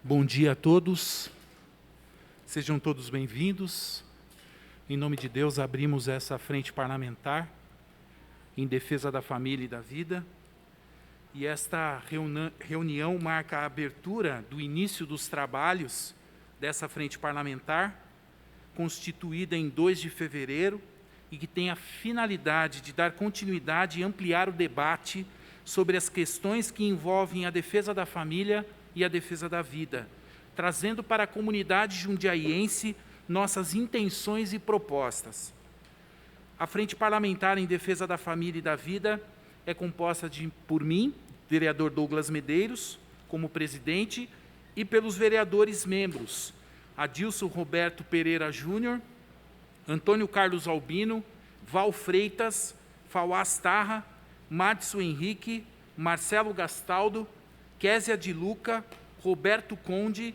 Bom dia a todos, sejam todos bem-vindos. Em nome de Deus, abrimos essa frente parlamentar em defesa da família e da vida. E esta reunião marca a abertura do início dos trabalhos dessa frente parlamentar, constituída em 2 de fevereiro, e que tem a finalidade de dar continuidade e ampliar o debate sobre as questões que envolvem a defesa da família e a defesa da vida, trazendo para a comunidade jundiaiense nossas intenções e propostas. A Frente Parlamentar em Defesa da Família e da Vida é composta por mim, vereador Douglas Medeiros, como presidente, e pelos vereadores membros, Adilson Roberto Pereira Júnior, Antônio Carlos Albino, Val Freitas, Fauás Tarra, Madison Henrique, Marcelo Gastaldo, Késia de Luca, Roberto Conde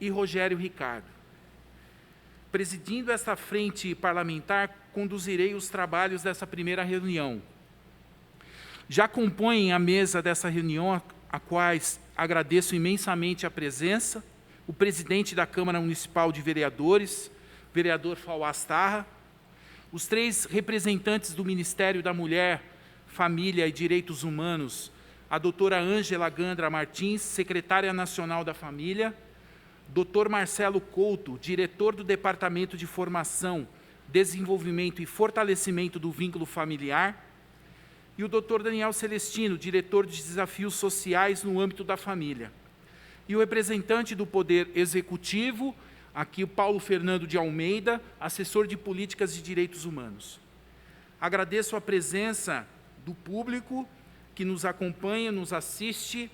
e Rogério Ricardo. Presidindo esta frente parlamentar, conduzirei os trabalhos dessa primeira reunião. Já compõem a mesa dessa reunião, a quais agradeço imensamente a presença, o presidente da Câmara Municipal de Vereadores, vereador Fauás Tarra, os 3 representantes do Ministério da Mulher, Família e Direitos Humanos, a doutora Ângela Gandra Martins, secretária nacional da Família, doutor Marcelo Couto, diretor do Departamento de Formação, Desenvolvimento e Fortalecimento do Vínculo Familiar, e o doutor Daniel Celestino, diretor de Desafios Sociais no âmbito da família. E o representante do Poder Executivo, aqui o Paulo Fernando de Almeida, assessor de Políticas de Direitos Humanos. Agradeço a presença do público que nos acompanha, nos assiste,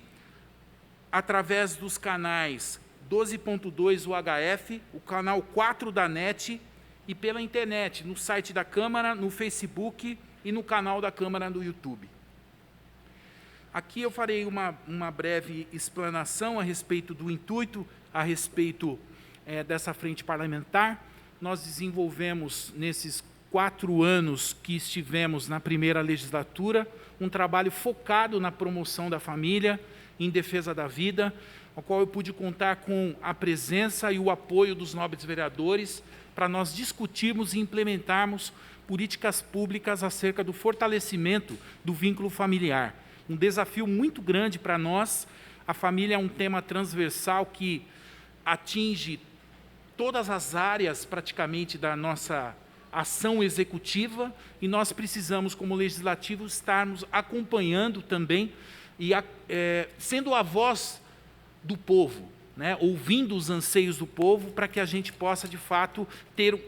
através dos canais 12.2 UHF, o canal 4 da NET, e pela internet, no site da Câmara, no Facebook e no canal da Câmara no YouTube. Aqui eu farei uma breve explanação a respeito do intuito, a respeito dessa frente parlamentar. Nós desenvolvemos, nesses 4 anos que estivemos na primeira legislatura, um trabalho focado na promoção da família, em defesa da vida, ao qual eu pude contar com a presença e o apoio dos nobres vereadores para nós discutirmos e implementarmos políticas públicas acerca do fortalecimento do vínculo familiar. Um desafio muito grande para nós. A família é um tema transversal que atinge todas as áreas, praticamente, da nossa ação executiva, e nós precisamos, como legislativo, estarmos acompanhando também e sendo a voz do povo, ouvindo os anseios do povo, para que a gente possa, de fato, ter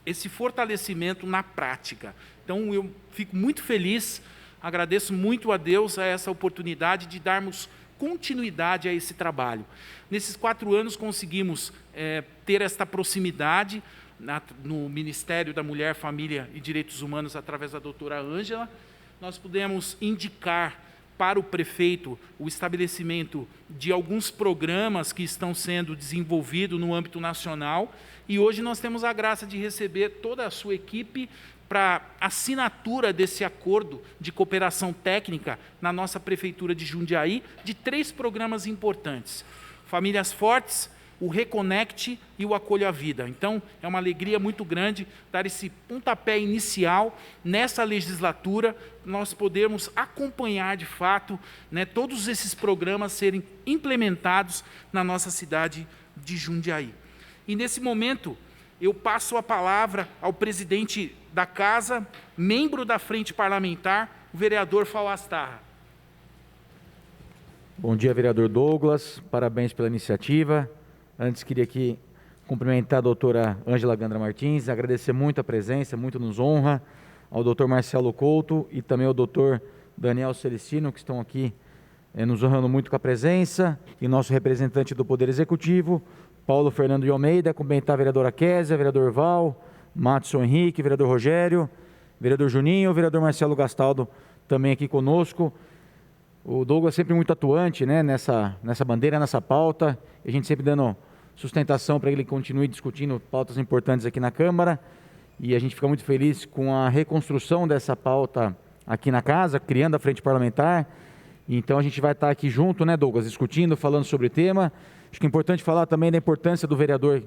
esse fortalecimento na prática. Então, eu fico muito feliz, agradeço muito a Deus a essa oportunidade de darmos continuidade a esse trabalho. Nesses 4 anos, conseguimos ter esta proximidade no Ministério da Mulher, Família e Direitos Humanos, através da doutora Ângela. Nós pudemos indicar para o prefeito o estabelecimento de alguns programas que estão sendo desenvolvidos no âmbito nacional, e hoje nós temos a graça de receber toda a sua equipe para assinatura desse acordo de cooperação técnica na nossa Prefeitura de Jundiaí, de 3 programas importantes: Famílias Fortes, o Reconecte e o Acolho à Vida. Então, é uma alegria muito grande dar esse pontapé inicial nessa legislatura, nós podermos acompanhar, de fato, todos esses programas serem implementados na nossa cidade de Jundiaí. E, nesse momento, eu passo a palavra ao presidente da Casa, membro da Frente Parlamentar, o vereador Fauás Tarra. Bom dia, vereador Douglas, parabéns pela iniciativa. Antes, queria aqui cumprimentar a doutora Ângela Gandra Martins, agradecer muito a presença, muito nos honra, ao doutor Marcelo Couto e também ao doutor Daniel Celestino, que estão aqui nos honrando muito com a presença, e nosso representante do Poder Executivo, Paulo Fernando de Almeida, cumprimentar a vereadora Késia, vereador Val, Madison Henrique, vereador Rogério, vereador Juninho, vereador Marcelo Gastaldo também aqui conosco. O Douglas sempre muito atuante nessa bandeira, nessa pauta, e a gente sempre dando sustentação para que ele continue discutindo pautas importantes aqui na Câmara, e a gente fica muito feliz com a reconstrução dessa pauta aqui na Casa, criando a Frente Parlamentar. Então a gente vai estar aqui junto, Douglas, discutindo, falando sobre o tema, Acho que é importante falar também da importância do vereador,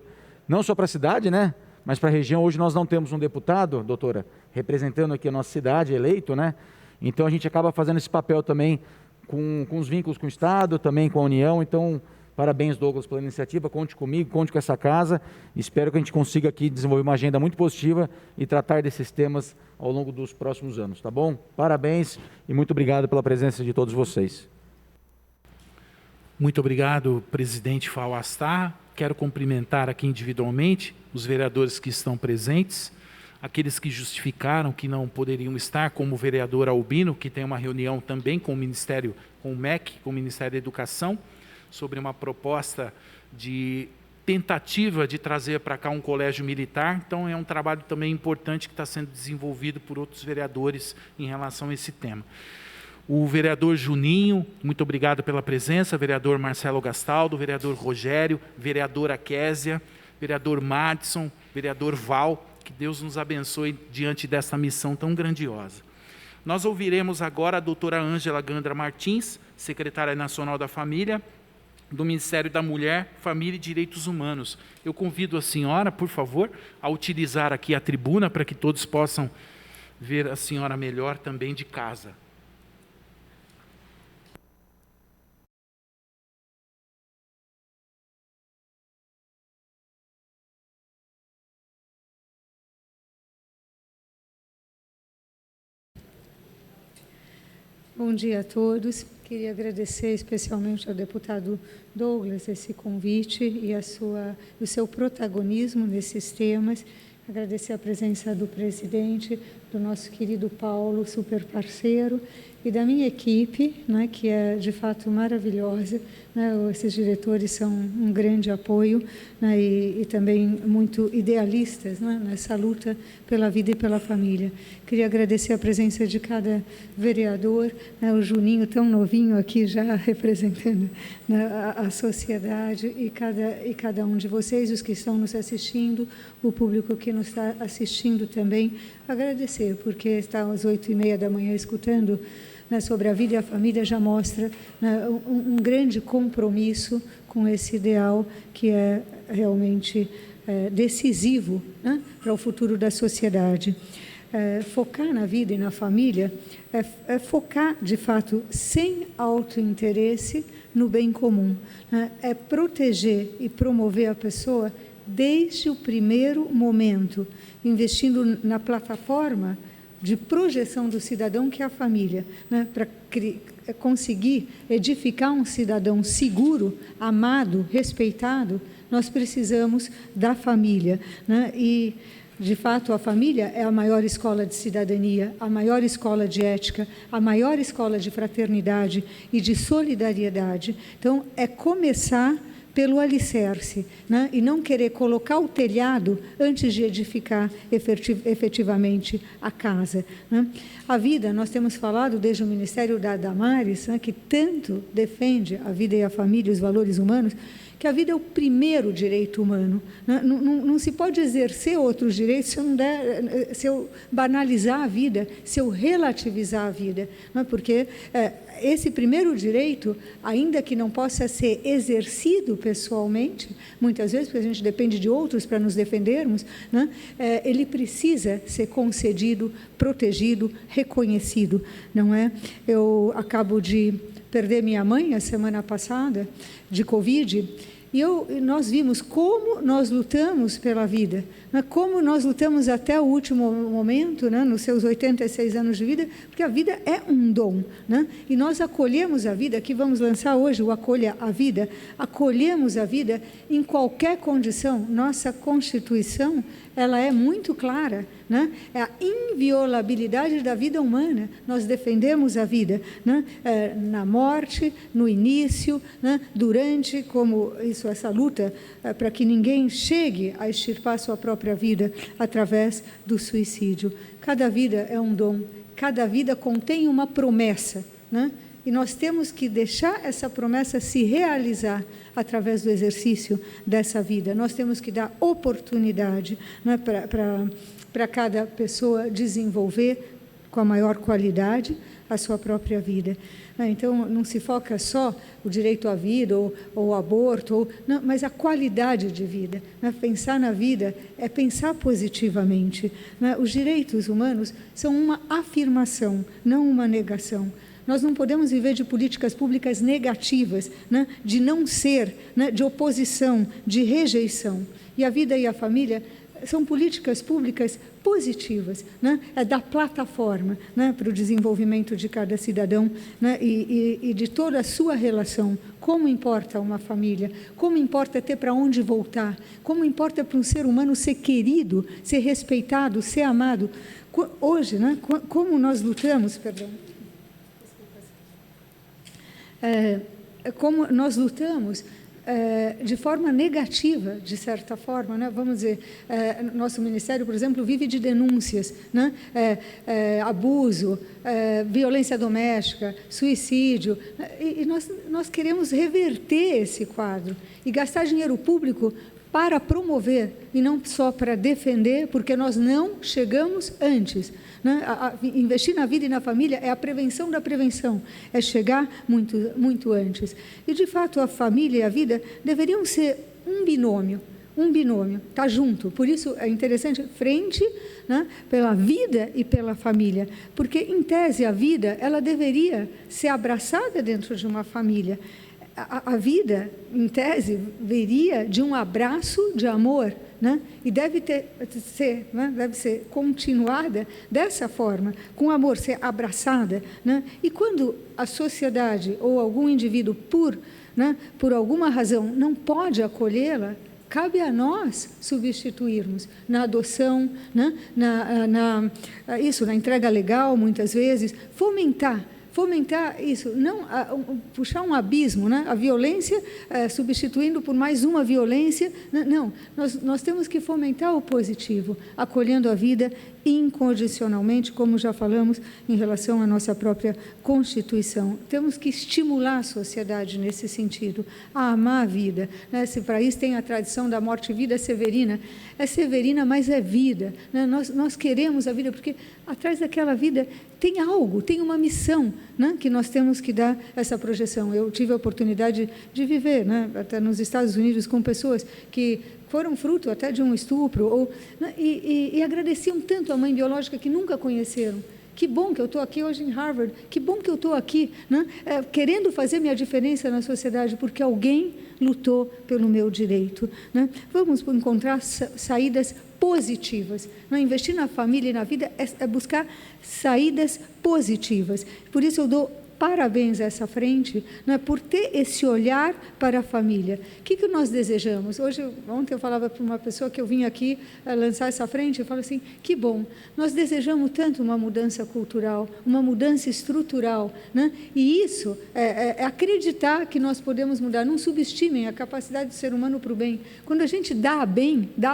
não só para a cidade, né? Mas para a região. Hoje nós não temos um deputado, doutora, representando aqui a nossa cidade, eleito, né? Então a gente acaba fazendo esse papel também com os vínculos com o Estado, também com a União. Então, parabéns, Douglas, pela iniciativa. Conte comigo, conte com essa casa. Espero que a gente consiga aqui desenvolver uma agenda muito positiva e tratar desses temas ao longo dos próximos anos, tá bom? Parabéns e muito obrigado pela presença de todos vocês. Muito obrigado, presidente Fausto Astar. Quero cumprimentar aqui individualmente os vereadores que estão presentes, aqueles que justificaram que não poderiam estar, como o vereador Albino, que tem uma reunião também com o Ministério, com o MEC, com o Ministério da Educação, sobre uma proposta de tentativa de trazer para cá um colégio militar. Então, é um trabalho também importante que está sendo desenvolvido por outros vereadores em relação a esse tema. O vereador Juninho, muito obrigado pela presença, vereador Marcelo Gastaldo, vereador Rogério, vereadora Késia, vereador Madison, vereador Val, que Deus nos abençoe diante dessa missão tão grandiosa. Nós ouviremos agora a doutora Ângela Gandra Martins, secretária nacional da Família, do Ministério da Mulher, Família e Direitos Humanos. Eu convido a senhora, por favor, a utilizar aqui a tribuna para que todos possam ver a senhora melhor também de casa. Bom dia a todos. Queria agradecer especialmente ao deputado Douglas esse convite e o seu protagonismo nesses temas. Agradecer a presença do presidente, do nosso querido Paulo, super parceiro, e da minha equipe, né, que é de fato maravilhosa. Né, esses diretores são um grande apoio, né, e também muito idealistas, né, nessa luta pela vida e pela família. Queria agradecer a presença de cada vereador, né, o Juninho tão novinho aqui já representando, né, a sociedade, e cada um de vocês, os que estão nos assistindo, o público que nos está assistindo também. Agradecer, porque está às 8h30 da manhã escutando, né, sobre a vida e a família, já mostra, né, um grande compromisso com esse ideal que é realmente decisivo, né, para o futuro da sociedade. Focar na vida e na família é focar, de fato, sem autointeresse, no bem comum, né, é proteger e promover a pessoa desde o primeiro momento, investindo na plataforma de projeção do cidadão, que é a família, né, para conseguir edificar um cidadão seguro, amado, respeitado. Nós precisamos da família, né, e, de fato, a família é a maior escola de cidadania, a maior escola de ética, a maior escola de fraternidade e de solidariedade. Então, é começar pelo alicerce, né? E não querer colocar o telhado antes de edificar efetivamente a casa, né? A vida, nós temos falado desde o Ministério da Damares, né, que tanto defende a vida e a família, os valores humanos, que a vida é o primeiro direito humano. Não se pode exercer outros direitos se eu banalizar a vida, se eu relativizar a vida, não é? Porque esse primeiro direito, ainda que não possa ser exercido pessoalmente, muitas vezes, porque a gente depende de outros para nos defendermos, né? Ele precisa ser concedido, protegido, reconhecido, não é? Eu acabo de perder minha mãe a semana passada, de Covid, e nós vimos como nós lutamos pela vida, né? Como nós lutamos até o último momento, né? Nos seus 86 anos de vida, porque a vida é um dom, né? E nós acolhemos a vida, aqui vamos lançar hoje o Acolha a Vida, acolhemos a vida em qualquer condição. Nossa Constituição, ela é muito clara, né? É a inviolabilidade da vida humana. Nós defendemos a vida, né? Na morte, no início, né? Durante, como essa luta para que ninguém chegue a extirpar sua própria vida através do suicídio. Cada vida é um dom, cada vida contém uma promessa, né? E nós temos que deixar essa promessa se realizar através do exercício dessa vida. Nós temos que dar oportunidade, né, para cada pessoa desenvolver com a maior qualidade a sua própria vida. Então, não se foca só o direito à vida ou o aborto, não, mas a qualidade de vida. Pensar na vida é pensar positivamente. Os direitos humanos são uma afirmação, não uma negação. Nós não podemos viver de políticas públicas negativas, de não ser, de oposição, de rejeição. E a vida e a família são políticas públicas positivas, é da plataforma para o desenvolvimento de cada cidadão, e de toda a sua relação. Como importa uma família, como importa ter para onde voltar, como importa para um ser humano ser querido, ser respeitado, ser amado. Hoje, como nós lutamos, como nós lutamos de forma negativa, de certa forma, vamos dizer, nosso Ministério, por exemplo, vive de denúncias, abuso, violência doméstica, suicídio, e nós queremos reverter esse quadro e gastar dinheiro público para promover e não só para defender, porque nós não chegamos antes. Investir na vida e na família é a prevenção da prevenção, é chegar muito, muito antes. E, de fato, a família e a vida deveriam ser um binômio, está junto. Por isso, é interessante, frente, pela vida e pela família, porque, em tese, a vida ela deveria ser abraçada dentro de uma família. A vida, em tese, viria de um abraço de amor, e deve ser continuada dessa forma, com amor, ser abraçada. E quando a sociedade ou algum indivíduo, por alguma razão, não pode acolhê-la, cabe a nós substituirmos na adoção, na entrega legal, muitas vezes, fomentar isso, não puxar um abismo, a violência substituindo por mais uma violência, não, nós temos que fomentar o positivo, acolhendo a vida incondicionalmente, como já falamos em relação à nossa própria Constituição. Temos que estimular a sociedade nesse sentido, a amar a vida. Esse país tem a tradição da morte-vida severina, é severina, mas é vida. Nós queremos a vida, porque atrás daquela vida tem algo, tem uma missão, que nós temos que dar essa projeção. Eu tive a oportunidade de viver, até nos Estados Unidos, com pessoas que foram fruto até de um estupro, e agradeciam tanto a mãe biológica que nunca conheceram. Que bom que eu estou aqui hoje em Harvard, que bom que eu estou aqui, querendo fazer minha diferença na sociedade, porque alguém lutou pelo meu direito. Vamos encontrar saídas positivas. Investir na família e na vida é buscar saídas positivas. Por isso eu dou parabéns a essa frente, por ter esse olhar para a família. O que nós desejamos? Ontem eu falava para uma pessoa que eu vim aqui lançar essa frente, eu falo assim, que bom, nós desejamos tanto uma mudança cultural, uma mudança estrutural, e isso é acreditar que nós podemos mudar. Não subestimem a capacidade do ser humano para o bem. Quando a gente dá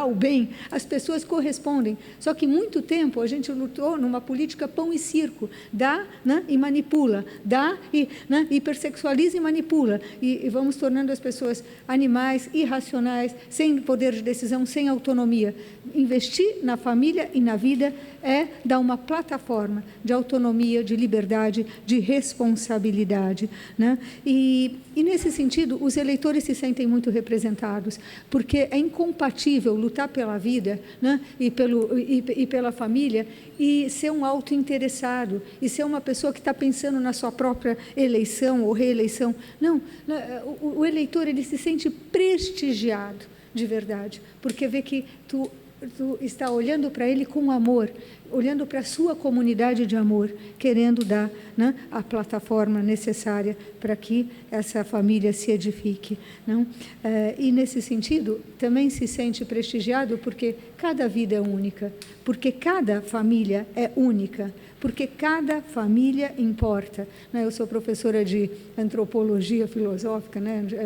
o bem, as pessoas correspondem. Só que muito tempo a gente lutou numa política pão e circo, dá e manipula, dá e hipersexualiza e manipula, e vamos tornando as pessoas animais, irracionais, sem poder de decisão, sem autonomia. Investir na família e na vida é dar uma plataforma de autonomia, de liberdade, de responsabilidade. E nesse sentido, os eleitores se sentem muito representados, porque é incompatível lutar pela vida, e pela família, e ser um autointeressado, e ser uma pessoa que está pensando na sua própria eleição ou reeleição. Não, o eleitor ele se sente prestigiado de verdade, porque vê que tu está olhando para ele com amor, olhando para a sua comunidade de amor, querendo dar a plataforma necessária para que essa família se edifique. E, nesse sentido, também se sente prestigiado porque cada vida é única, porque cada família é única, porque cada família importa. Eu sou professora de antropologia filosófica,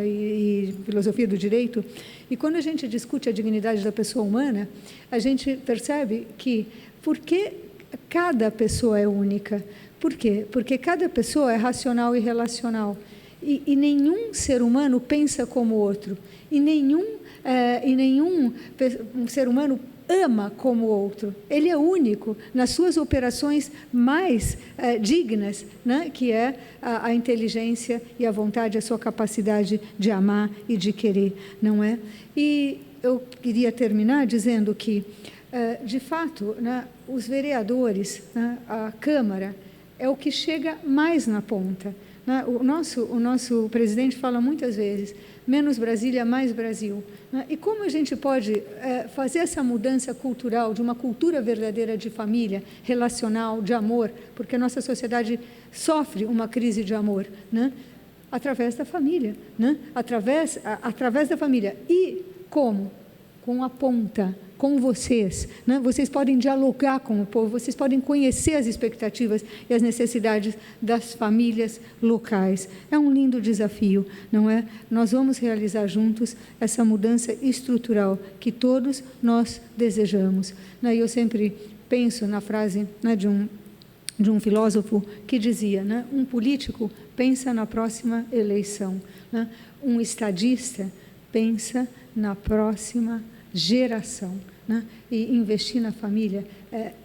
e filosofia do direito, e quando a gente discute a dignidade da pessoa humana, a gente percebe que porque cada pessoa é única. Por quê? Porque cada pessoa é racional e relacional. E nenhum ser humano pensa como o outro. E nenhum ser humano ama como outro, ele é único nas suas operações mais dignas, né? Que é a inteligência e a vontade, a sua capacidade de amar e de querer, não é? E eu queria terminar dizendo que, de fato, né, os vereadores, né, a Câmara, é o que chega mais na ponta. Né? O nosso presidente fala muitas vezes, menos Brasília, mais Brasil. Né? E como a gente pode fazer essa mudança cultural, de uma cultura verdadeira de família, relacional, de amor, porque a nossa sociedade sofre uma crise de amor, né? Através da família, né? Através da família. E como? Com a ponta, com vocês, né? Vocês podem dialogar com o povo, vocês podem conhecer as expectativas e as necessidades das famílias locais. É um lindo desafio, não é? Nós vamos realizar juntos essa mudança estrutural que todos nós desejamos. Né? E eu sempre penso na frase, né, de um filósofo que dizia, né, um político pensa na próxima eleição, né? Um estadista pensa na próxima geração, né? E investir na família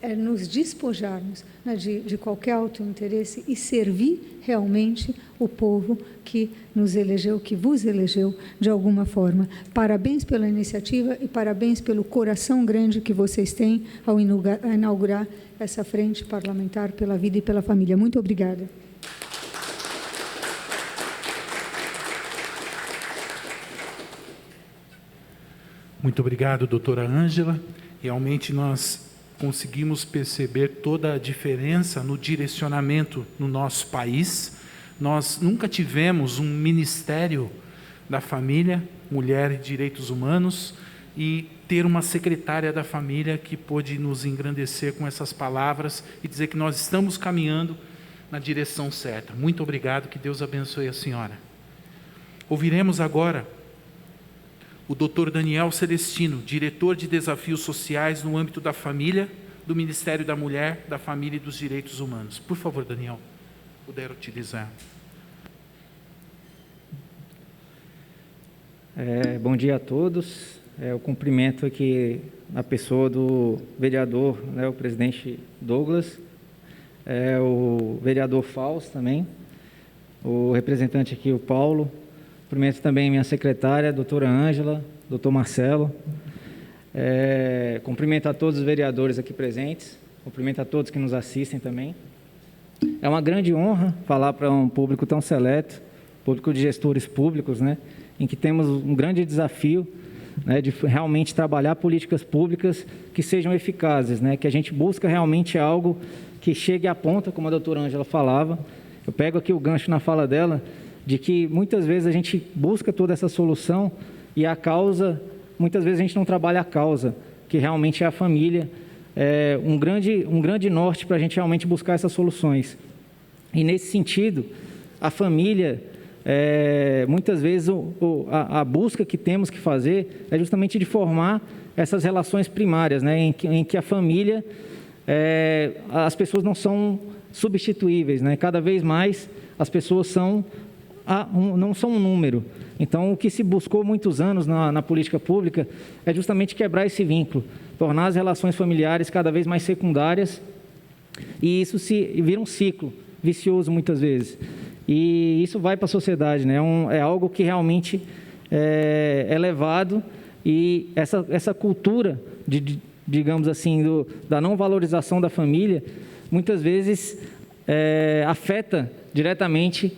é nos despojarmos, né, de qualquer autointeresse e servir realmente o povo que nos elegeu, que vos elegeu de alguma forma. Parabéns pela iniciativa e parabéns pelo coração grande que vocês têm ao inaugurar essa frente parlamentar pela vida e pela família. Muito obrigada. Muito obrigado, doutora Ângela. Realmente nós conseguimos perceber toda a diferença no direcionamento no nosso país. Nós nunca tivemos um Ministério da Família, Mulher e Direitos Humanos, e ter uma secretária da família que pôde nos engrandecer com essas palavras e dizer que nós estamos caminhando na direção certa. Muito obrigado, que Deus abençoe a senhora. Ouviremos agora o Dr. Daniel Celestino, diretor de Desafios Sociais no âmbito da família, do Ministério da Mulher, da Família e dos Direitos Humanos. Por favor, Daniel, puder utilizar. Bom dia a todos. Eu cumprimento aqui a pessoa do vereador, né, o presidente Douglas, o vereador Fausto também, o representante aqui, o Paulo. Cumprimento também minha secretária, a doutora Ângela, doutor Marcelo. Cumprimento a todos os vereadores aqui presentes, cumprimento a todos que nos assistem também. É uma grande honra falar para um público tão seleto, público de gestores públicos, né, em que temos um grande desafio, né, de realmente trabalhar políticas públicas que sejam eficazes, né, que a gente busca realmente algo que chegue à ponta, como a doutora Ângela falava. Eu pego aqui o gancho na fala dela, de que muitas vezes a gente busca toda essa solução e a causa, muitas vezes a gente não trabalha a causa, que realmente é a família, um grande norte para a gente realmente buscar essas soluções. E nesse sentido, a família, muitas vezes a busca que temos que fazer é justamente de formar essas relações primárias, né, em que a família, as pessoas não são substituíveis, né? Cada vez mais as pessoas não são um número. Então, o que se buscou muitos anos na política pública é justamente quebrar esse vínculo, tornar as relações familiares cada vez mais secundárias, e isso vira um ciclo vicioso muitas vezes. E isso vai para a sociedade, né? É algo que realmente é levado, e essa cultura, digamos assim, da não valorização da família, muitas vezes afeta diretamente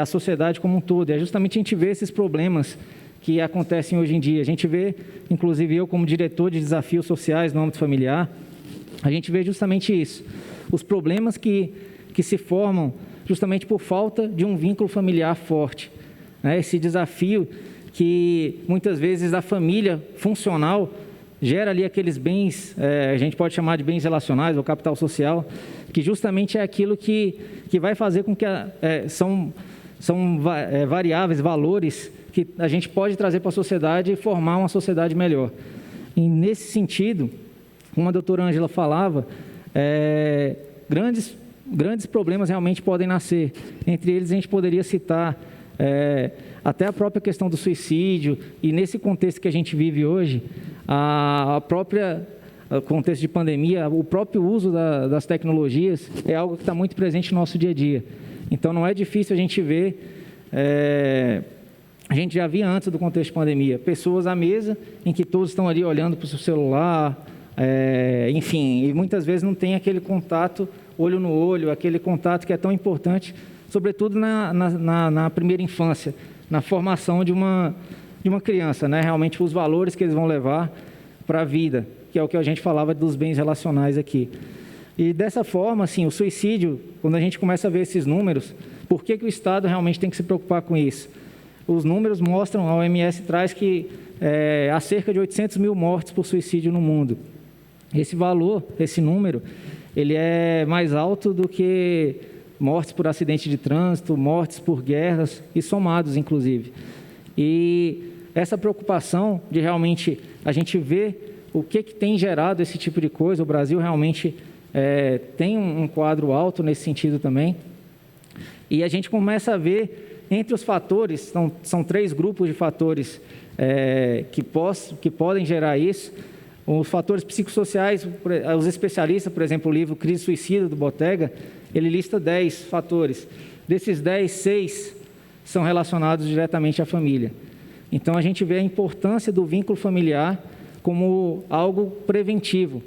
a sociedade como um todo. É justamente a gente vê esses problemas que acontecem hoje em dia. A gente vê, inclusive eu como diretor de desafios sociais no âmbito familiar, a gente vê justamente isso. Os problemas que se formam justamente por falta de um vínculo familiar forte, né? Esse desafio que muitas vezes a família funcional gera ali aqueles bens, a gente pode chamar de bens relacionais ou capital social, que justamente é aquilo que vai fazer com que são variáveis, valores que a gente pode trazer para a sociedade e formar uma sociedade melhor. E nesse sentido, como a doutora Ângela falava, grandes problemas realmente podem nascer. Entre eles a gente poderia citar até a própria questão do suicídio, e nesse contexto que a gente vive hoje, a própria contexto de pandemia, o próprio uso das tecnologias é algo que está muito presente no nosso dia a dia. Então, não é difícil a gente ver, a gente já via antes do contexto de pandemia, pessoas à mesa em que todos estão ali olhando para o seu celular, enfim, e muitas vezes não tem aquele contato olho no olho, aquele contato que é tão importante, sobretudo na primeira infância, na formação de uma criança, né? Realmente os valores que eles vão levar para a vida, que é o que a gente falava dos bens relacionais aqui. E dessa forma, assim, o suicídio, quando a gente começa a ver esses números, por que o Estado realmente tem que se preocupar com isso? Os números mostram, a OMS traz que há cerca de 800 mil mortes por suicídio no mundo. Esse valor, esse número, ele é mais alto do que mortes por acidente de trânsito, mortes por guerras e somados, inclusive. E essa preocupação de realmente a gente ver o que tem gerado esse tipo de coisa, o Brasil realmente tem um quadro alto nesse sentido também, e a gente começa a ver entre os fatores, são 3 grupos de fatores que podem gerar isso. Os fatores psicossociais, os especialistas, por exemplo, o livro Crise Suicida, do Bottega, ele lista 10 fatores. Desses 10, 6 são relacionados diretamente à família. Então, a gente vê a importância do vínculo familiar como algo preventivo.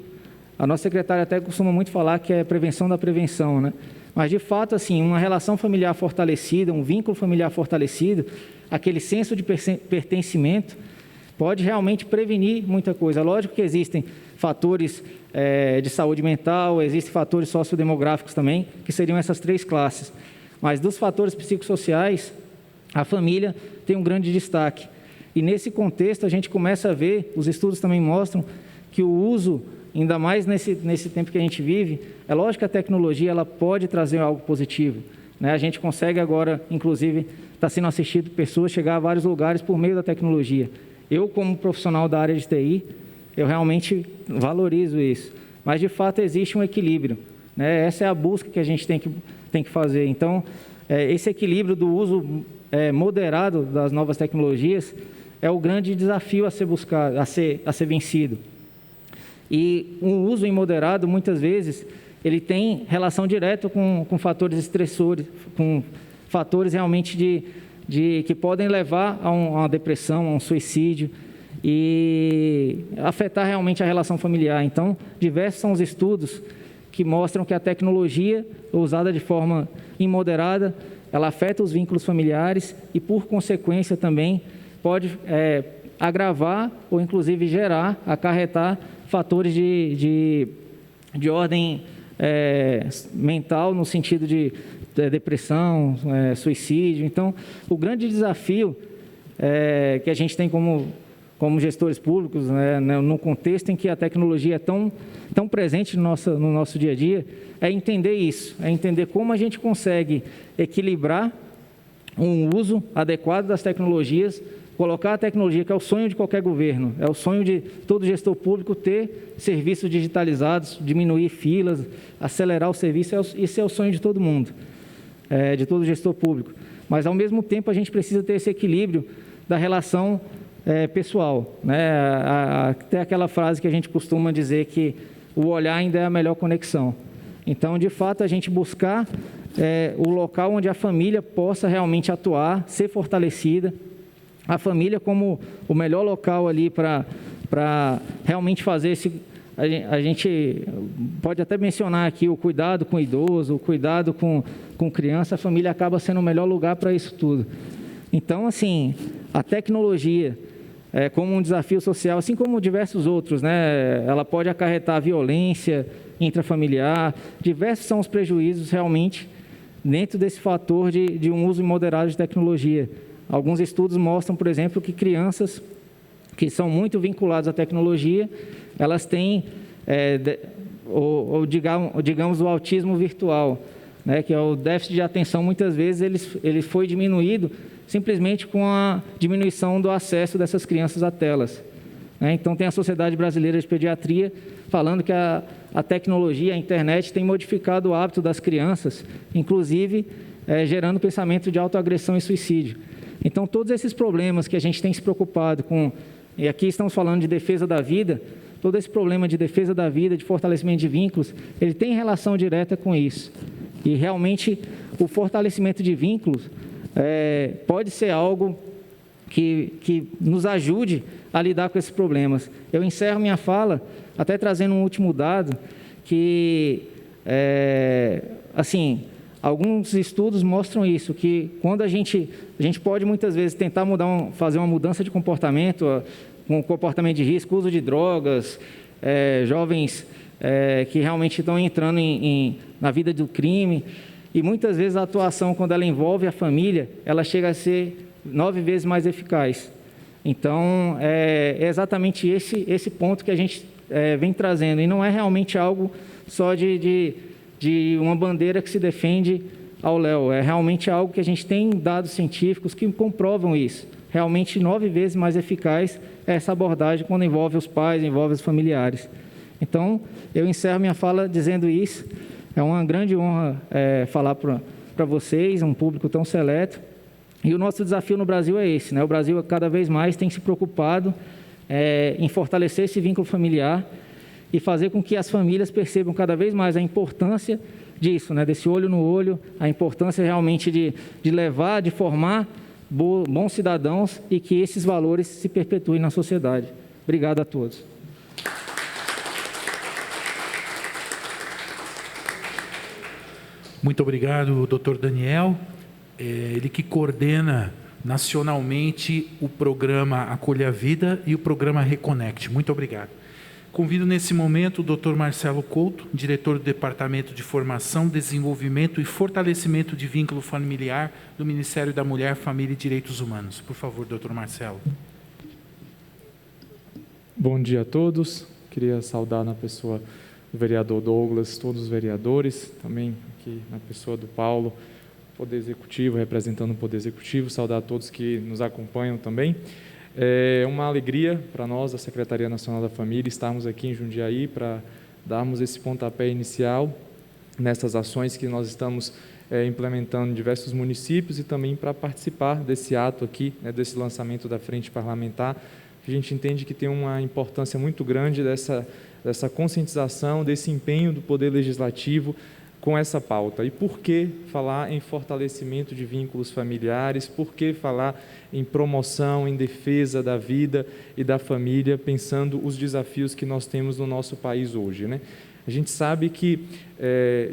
A nossa secretária até costuma muito falar que é prevenção da prevenção, né? Mas, de fato, assim, uma relação familiar fortalecida, um vínculo familiar fortalecido, aquele senso de pertencimento, pode realmente prevenir muita coisa. Lógico que existem fatores de saúde mental, existem fatores sociodemográficos também, que seriam essas 3 classes. Mas dos fatores psicossociais, a família tem um grande destaque. E nesse contexto a gente começa a ver, os estudos também mostram, que o uso, ainda mais nesse tempo que a gente vive, é lógico que a tecnologia ela pode trazer algo positivo, né? A gente consegue agora, inclusive, está sendo assistido pessoas chegar a vários lugares por meio da tecnologia. Eu, como profissional da área de TI, eu realmente valorizo isso. Mas, de fato, existe um equilíbrio, né? Essa é a busca que a gente tem que fazer. Então, esse equilíbrio do uso moderado das novas tecnologias é o grande desafio a ser buscado, a ser vencido. E um uso imoderado, muitas vezes, ele tem relação direta com fatores estressores, com fatores realmente que podem levar a uma depressão, a um suicídio e afetar realmente a relação familiar. Então, diversos são os estudos que mostram que a tecnologia, usada de forma imoderada, ela afeta os vínculos familiares e, por consequência, também pode agravar ou, inclusive, acarretar fatores de ordem mental, no sentido de depressão, suicídio. Então, o grande desafio que a gente tem como gestores públicos, né, no contexto em que a tecnologia é tão presente no nosso dia a dia, é entender isso, é entender como a gente consegue equilibrar um uso adequado das tecnologias, colocar a tecnologia, que é o sonho de qualquer governo, é o sonho de todo gestor público ter serviços digitalizados, diminuir filas, acelerar o serviço, esse é o sonho de todo mundo, de todo gestor público. Mas, ao mesmo tempo, a gente precisa ter esse equilíbrio da relação pessoal, né? Até aquela frase que a gente costuma dizer que o olhar ainda é a melhor conexão. Então, de fato, a gente buscar o local onde a família possa realmente atuar, ser fortalecida, a família como o melhor local ali para realmente fazer esse... A gente pode até mencionar aqui o cuidado com o idoso, o cuidado com criança, a família acaba sendo o melhor lugar para isso tudo. Então, assim, a tecnologia, como um desafio social, assim como diversos outros, né? Ela pode acarretar violência intrafamiliar, diversos são os prejuízos realmente dentro desse fator de um uso imoderado de tecnologia. Alguns estudos mostram, por exemplo, que crianças que são muito vinculadas à tecnologia, elas têm, digamos, o autismo virtual, né, que é o déficit de atenção. Muitas vezes ele foi diminuído simplesmente com a diminuição do acesso dessas crianças a telas. Então, tem a Sociedade Brasileira de Pediatria falando que a tecnologia, a internet, tem modificado o hábito das crianças, inclusive gerando pensamento de autoagressão e suicídio. Então, todos esses problemas que a gente tem se preocupado com e aqui estamos falando de defesa da vida, todo esse problema de defesa da vida, de fortalecimento de vínculos, ele tem relação direta com isso. E realmente o fortalecimento de vínculos pode ser algo que nos ajude a lidar com esses problemas. Eu encerro minha fala até trazendo um último dado, que, alguns estudos mostram isso, que quando a gente pode muitas vezes tentar fazer uma mudança de comportamento, um comportamento de risco, uso de drogas, jovens que realmente estão entrando na vida do crime, e muitas vezes a atuação, quando ela envolve a família, ela chega a ser 9 vezes mais eficaz. Então, é exatamente esse ponto que a gente vem trazendo, e não é realmente algo só de uma bandeira que se defende ao léu, é realmente algo que a gente tem dados científicos que comprovam isso. Realmente 9 vezes mais eficaz é essa abordagem quando envolve os pais, envolve os familiares. Então, eu encerro minha fala dizendo isso. É uma grande honra falar para vocês, um público tão seleto. E o nosso desafio no Brasil é esse, né? O Brasil cada vez mais tem se preocupado em fortalecer esse vínculo familiar e fazer com que as famílias percebam cada vez mais a importância disso, né? Desse olho no olho, a importância realmente de levar, de formar bons cidadãos e que esses valores se perpetuem na sociedade. Obrigado a todos. Muito obrigado, Dr. Daniel. Ele que coordena nacionalmente o programa Acolha a Vida e o programa Reconnect. Muito obrigado. Convido nesse momento o Dr. Marcelo Couto, diretor do Departamento de Formação, Desenvolvimento e Fortalecimento de Vínculo Familiar do Ministério da Mulher, Família e Direitos Humanos. Por favor, Dr. Marcelo. Bom dia a todos. Queria saudar na pessoa do vereador Douglas, todos os vereadores, também aqui na pessoa do Paulo, Poder Executivo, representando o Poder Executivo, saudar a todos que nos acompanham também. É uma alegria para nós, da Secretaria Nacional da Família, estarmos aqui em Jundiaí para darmos esse pontapé inicial nessas ações que nós estamos implementando em diversos municípios e também para participar desse ato aqui, né, desse lançamento da Frente Parlamentar, que a gente entende que tem uma importância muito grande dessa conscientização, desse empenho do Poder Legislativo com essa pauta. E por que falar em fortalecimento de vínculos familiares? Por que falar em promoção, em defesa da vida e da família, pensando os desafios que nós temos no nosso país hoje, né? A gente sabe que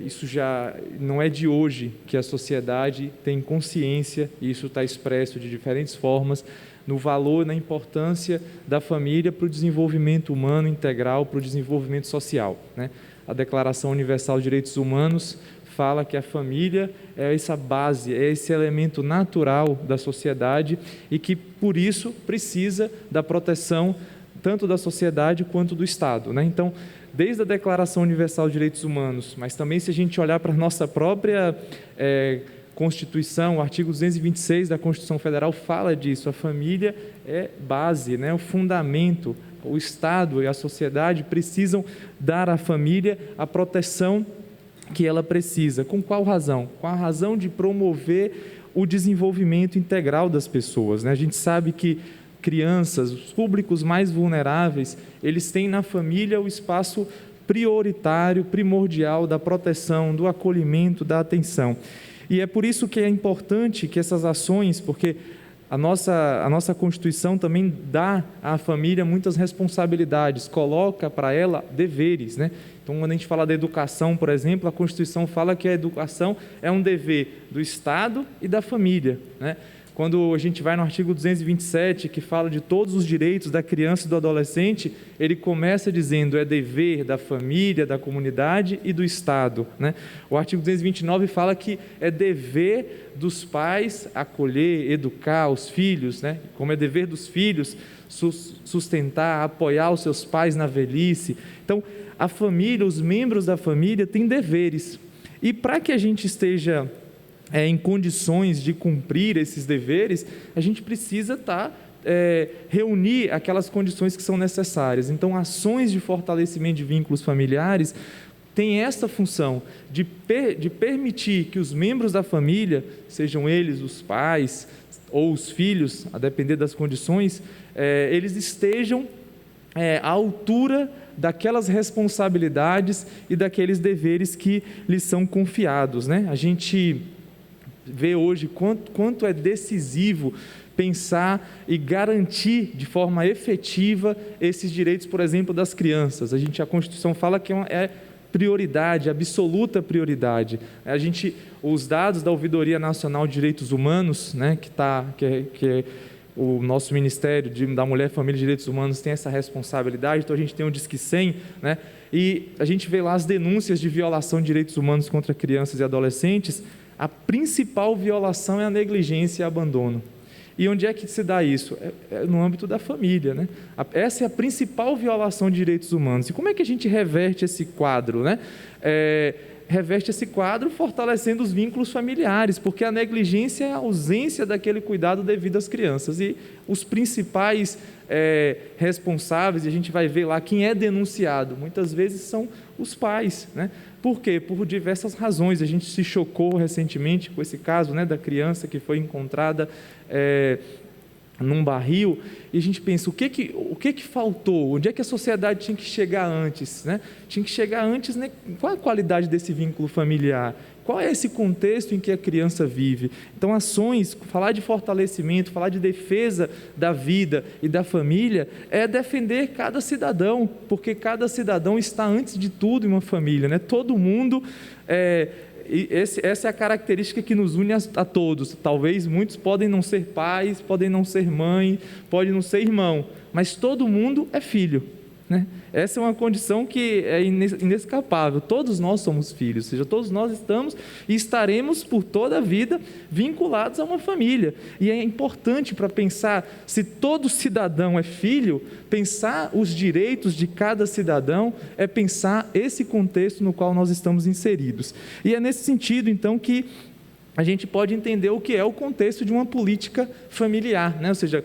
isso já não é de hoje que a sociedade tem consciência, e isso está expresso de diferentes formas, no valor, na importância da família para o desenvolvimento humano integral, para o desenvolvimento social, né? A Declaração Universal de Direitos Humanos fala que a família é essa base, é esse elemento natural da sociedade e que, por isso, precisa da proteção tanto da sociedade quanto do Estado, né? Então, desde a Declaração Universal de Direitos Humanos, mas também se a gente olhar para a nossa própria Constituição, o artigo 226 da Constituição Federal fala disso, a família é base, né? O fundamento. O Estado e a sociedade precisam dar à família a proteção que ela precisa. Com qual razão? Com a razão de promover o desenvolvimento integral das pessoas, né? A gente sabe que crianças, os públicos mais vulneráveis, eles têm na família o espaço prioritário, primordial da proteção, do acolhimento, da atenção. E é por isso que é importante que essas ações, porque a nossa Constituição também dá à família muitas responsabilidades, coloca para ela deveres, né? Então, quando a gente fala da educação, por exemplo, a Constituição fala que a educação é um dever do Estado e da família, né? Quando a gente vai no artigo 227, que fala de todos os direitos da criança e do adolescente, ele começa dizendo, é dever da família, da comunidade e do Estado, né? O artigo 229 fala que é dever dos pais acolher, educar os filhos, né? Como é dever dos filhos sustentar, apoiar os seus pais na velhice. Então, a família, os membros da família têm deveres. E para que a gente esteja em condições de cumprir esses deveres, a gente precisa reunir aquelas condições que são necessárias. Então, ações de fortalecimento de vínculos familiares têm essa função de permitir que os membros da família, sejam eles os pais ou os filhos, a depender das condições, eles estejam à altura daquelas responsabilidades e daqueles deveres que lhes são confiados, né? A gente vê hoje quanto é decisivo pensar e garantir de forma efetiva esses direitos, por exemplo, das crianças. A Constituição fala que é prioridade, absoluta prioridade. Os dados da Ouvidoria Nacional de Direitos Humanos, né, que o nosso Ministério da Mulher, Família e Direitos Humanos tem essa responsabilidade, então a gente tem o Disque 100, né, e a gente vê lá as denúncias de violação de direitos humanos contra crianças e adolescentes. A principal violação é a negligência e abandono. E onde é que se dá isso? É no âmbito da família, né? Essa é a principal violação de direitos humanos. E como é que a gente reverte esse quadro, né? Reverte esse quadro fortalecendo os vínculos familiares, porque a negligência é a ausência daquele cuidado devido às crianças. E os principais responsáveis, e a gente vai ver lá quem é denunciado, muitas vezes são os pais, né? Por quê? Por diversas razões. A gente se chocou recentemente com esse caso, né, da criança que foi encontrada num barril, e a gente pensa, o que faltou? Onde é que a sociedade tinha que chegar antes, né? Tinha que chegar antes, né? Qual a qualidade desse vínculo familiar? Qual é esse contexto em que a criança vive? Então, ações, falar de fortalecimento, falar de defesa da vida e da família, é defender cada cidadão, porque cada cidadão está, antes de tudo, em uma família, né? Todo mundo... essa é a característica que nos une a todos. Talvez muitos podem não ser pais, podem não ser mãe, podem não ser irmão, mas todo mundo é filho, né? Essa é uma condição que é inescapável. Todos nós somos filhos, ou seja, todos nós estamos e estaremos por toda a vida vinculados a uma família. E é importante, para pensar se todo cidadão é filho, pensar os direitos de cada cidadão é pensar esse contexto no qual nós estamos inseridos. E é nesse sentido, então, que a gente pode entender o que é o contexto de uma política familiar, né? Ou seja,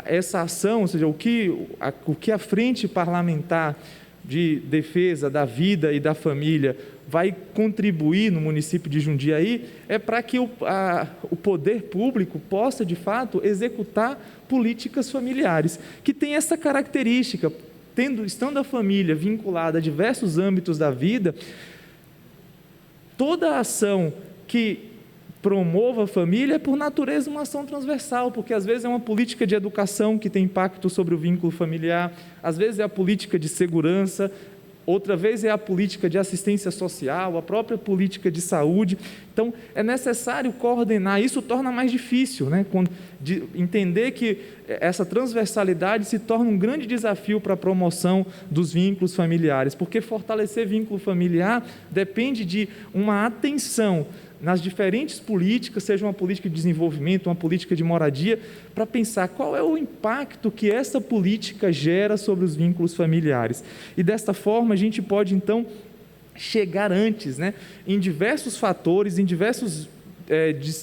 essa ação, ou seja, o que a frente parlamentar de defesa da vida e da família vai contribuir no município de Jundiaí é para que o poder público possa, de fato, executar políticas familiares, que tem essa característica, estando a família vinculada a diversos âmbitos da vida, toda a ação que promova a família é, por natureza, uma ação transversal, porque às vezes é uma política de educação que tem impacto sobre o vínculo familiar, às vezes é a política de segurança, outra vez é a política de assistência social, a própria política de saúde. Então, é necessário coordenar, isso torna mais difícil, né? De entender que essa transversalidade se torna um grande desafio para a promoção dos vínculos familiares, porque fortalecer vínculo familiar depende de uma atenção nas diferentes políticas, seja uma política de desenvolvimento, uma política de moradia, para pensar qual é o impacto que essa política gera sobre os vínculos familiares. E desta forma a gente pode então chegar antes, né, em diversos fatores, em diversos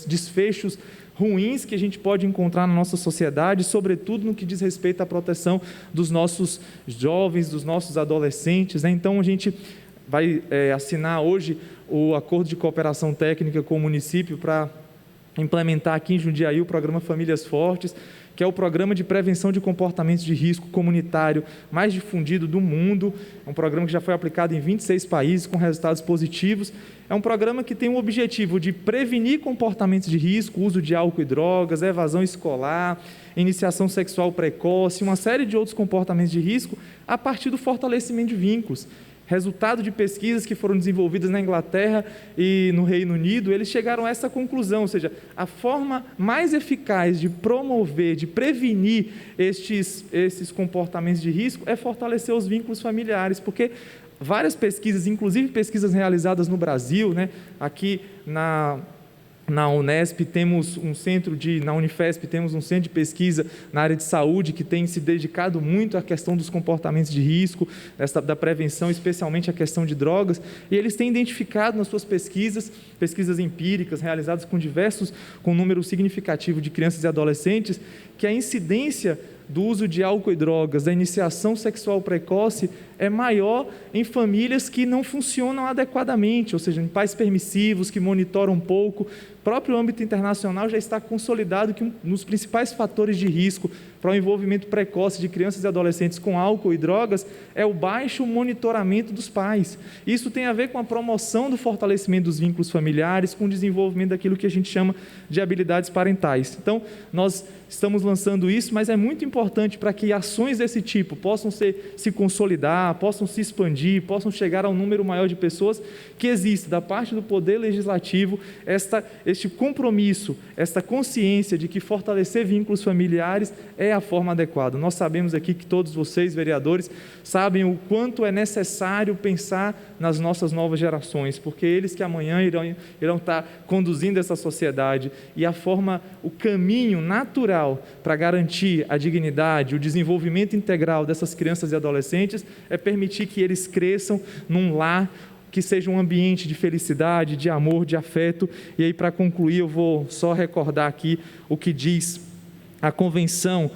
desfechos ruins que a gente pode encontrar na nossa sociedade, sobretudo no que diz respeito à proteção dos nossos jovens, dos nossos adolescentes, né? Então a gente vai assinar hoje o acordo de cooperação técnica com o município para implementar aqui em Jundiaí o programa Famílias Fortes, que é o programa de prevenção de comportamentos de risco comunitário mais difundido do mundo. É um programa que já foi aplicado em 26 países com resultados positivos. É um programa que tem o objetivo de prevenir comportamentos de risco, uso de álcool e drogas, evasão escolar, iniciação sexual precoce, uma série de outros comportamentos de risco a partir do fortalecimento de vínculos. Resultado de pesquisas que foram desenvolvidas na Inglaterra e no Reino Unido, eles chegaram a essa conclusão, ou seja, a forma mais eficaz de promover, de prevenir esses comportamentos de risco é fortalecer os vínculos familiares, porque várias pesquisas, inclusive pesquisas realizadas no Brasil, né, aqui na Unesp temos na Unifesp temos um centro de pesquisa na área de saúde que tem se dedicado muito à questão dos comportamentos de risco, da prevenção, especialmente a questão de drogas, e eles têm identificado nas suas pesquisas empíricas realizadas com um número significativo de crianças e adolescentes, que a incidência do uso de álcool e drogas, da iniciação sexual precoce, é maior em famílias que não funcionam adequadamente, ou seja, em pais permissivos, que monitoram pouco, próprio âmbito internacional já está consolidado que um dos principais fatores de risco para o envolvimento precoce de crianças e adolescentes com álcool e drogas é o baixo monitoramento dos pais. Isso tem a ver com a promoção do fortalecimento dos vínculos familiares, com o desenvolvimento daquilo que a gente chama de habilidades parentais. Então, nós estamos lançando isso, mas é muito importante para que ações desse tipo possam se consolidar, possam se expandir, possam chegar a um número maior de pessoas, que existe da parte do Poder Legislativo este compromisso, esta consciência de que fortalecer vínculos familiares é a forma adequada. Nós sabemos aqui que todos vocês, vereadores, sabem o quanto é necessário pensar nas nossas novas gerações, porque eles que amanhã irão estar conduzindo essa sociedade, e o caminho natural para garantir a dignidade, o desenvolvimento integral dessas crianças e adolescentes é permitir que eles cresçam num lar que seja um ambiente de felicidade, de amor, de afeto. E aí, para concluir, eu vou só recordar aqui o que diz a Convenção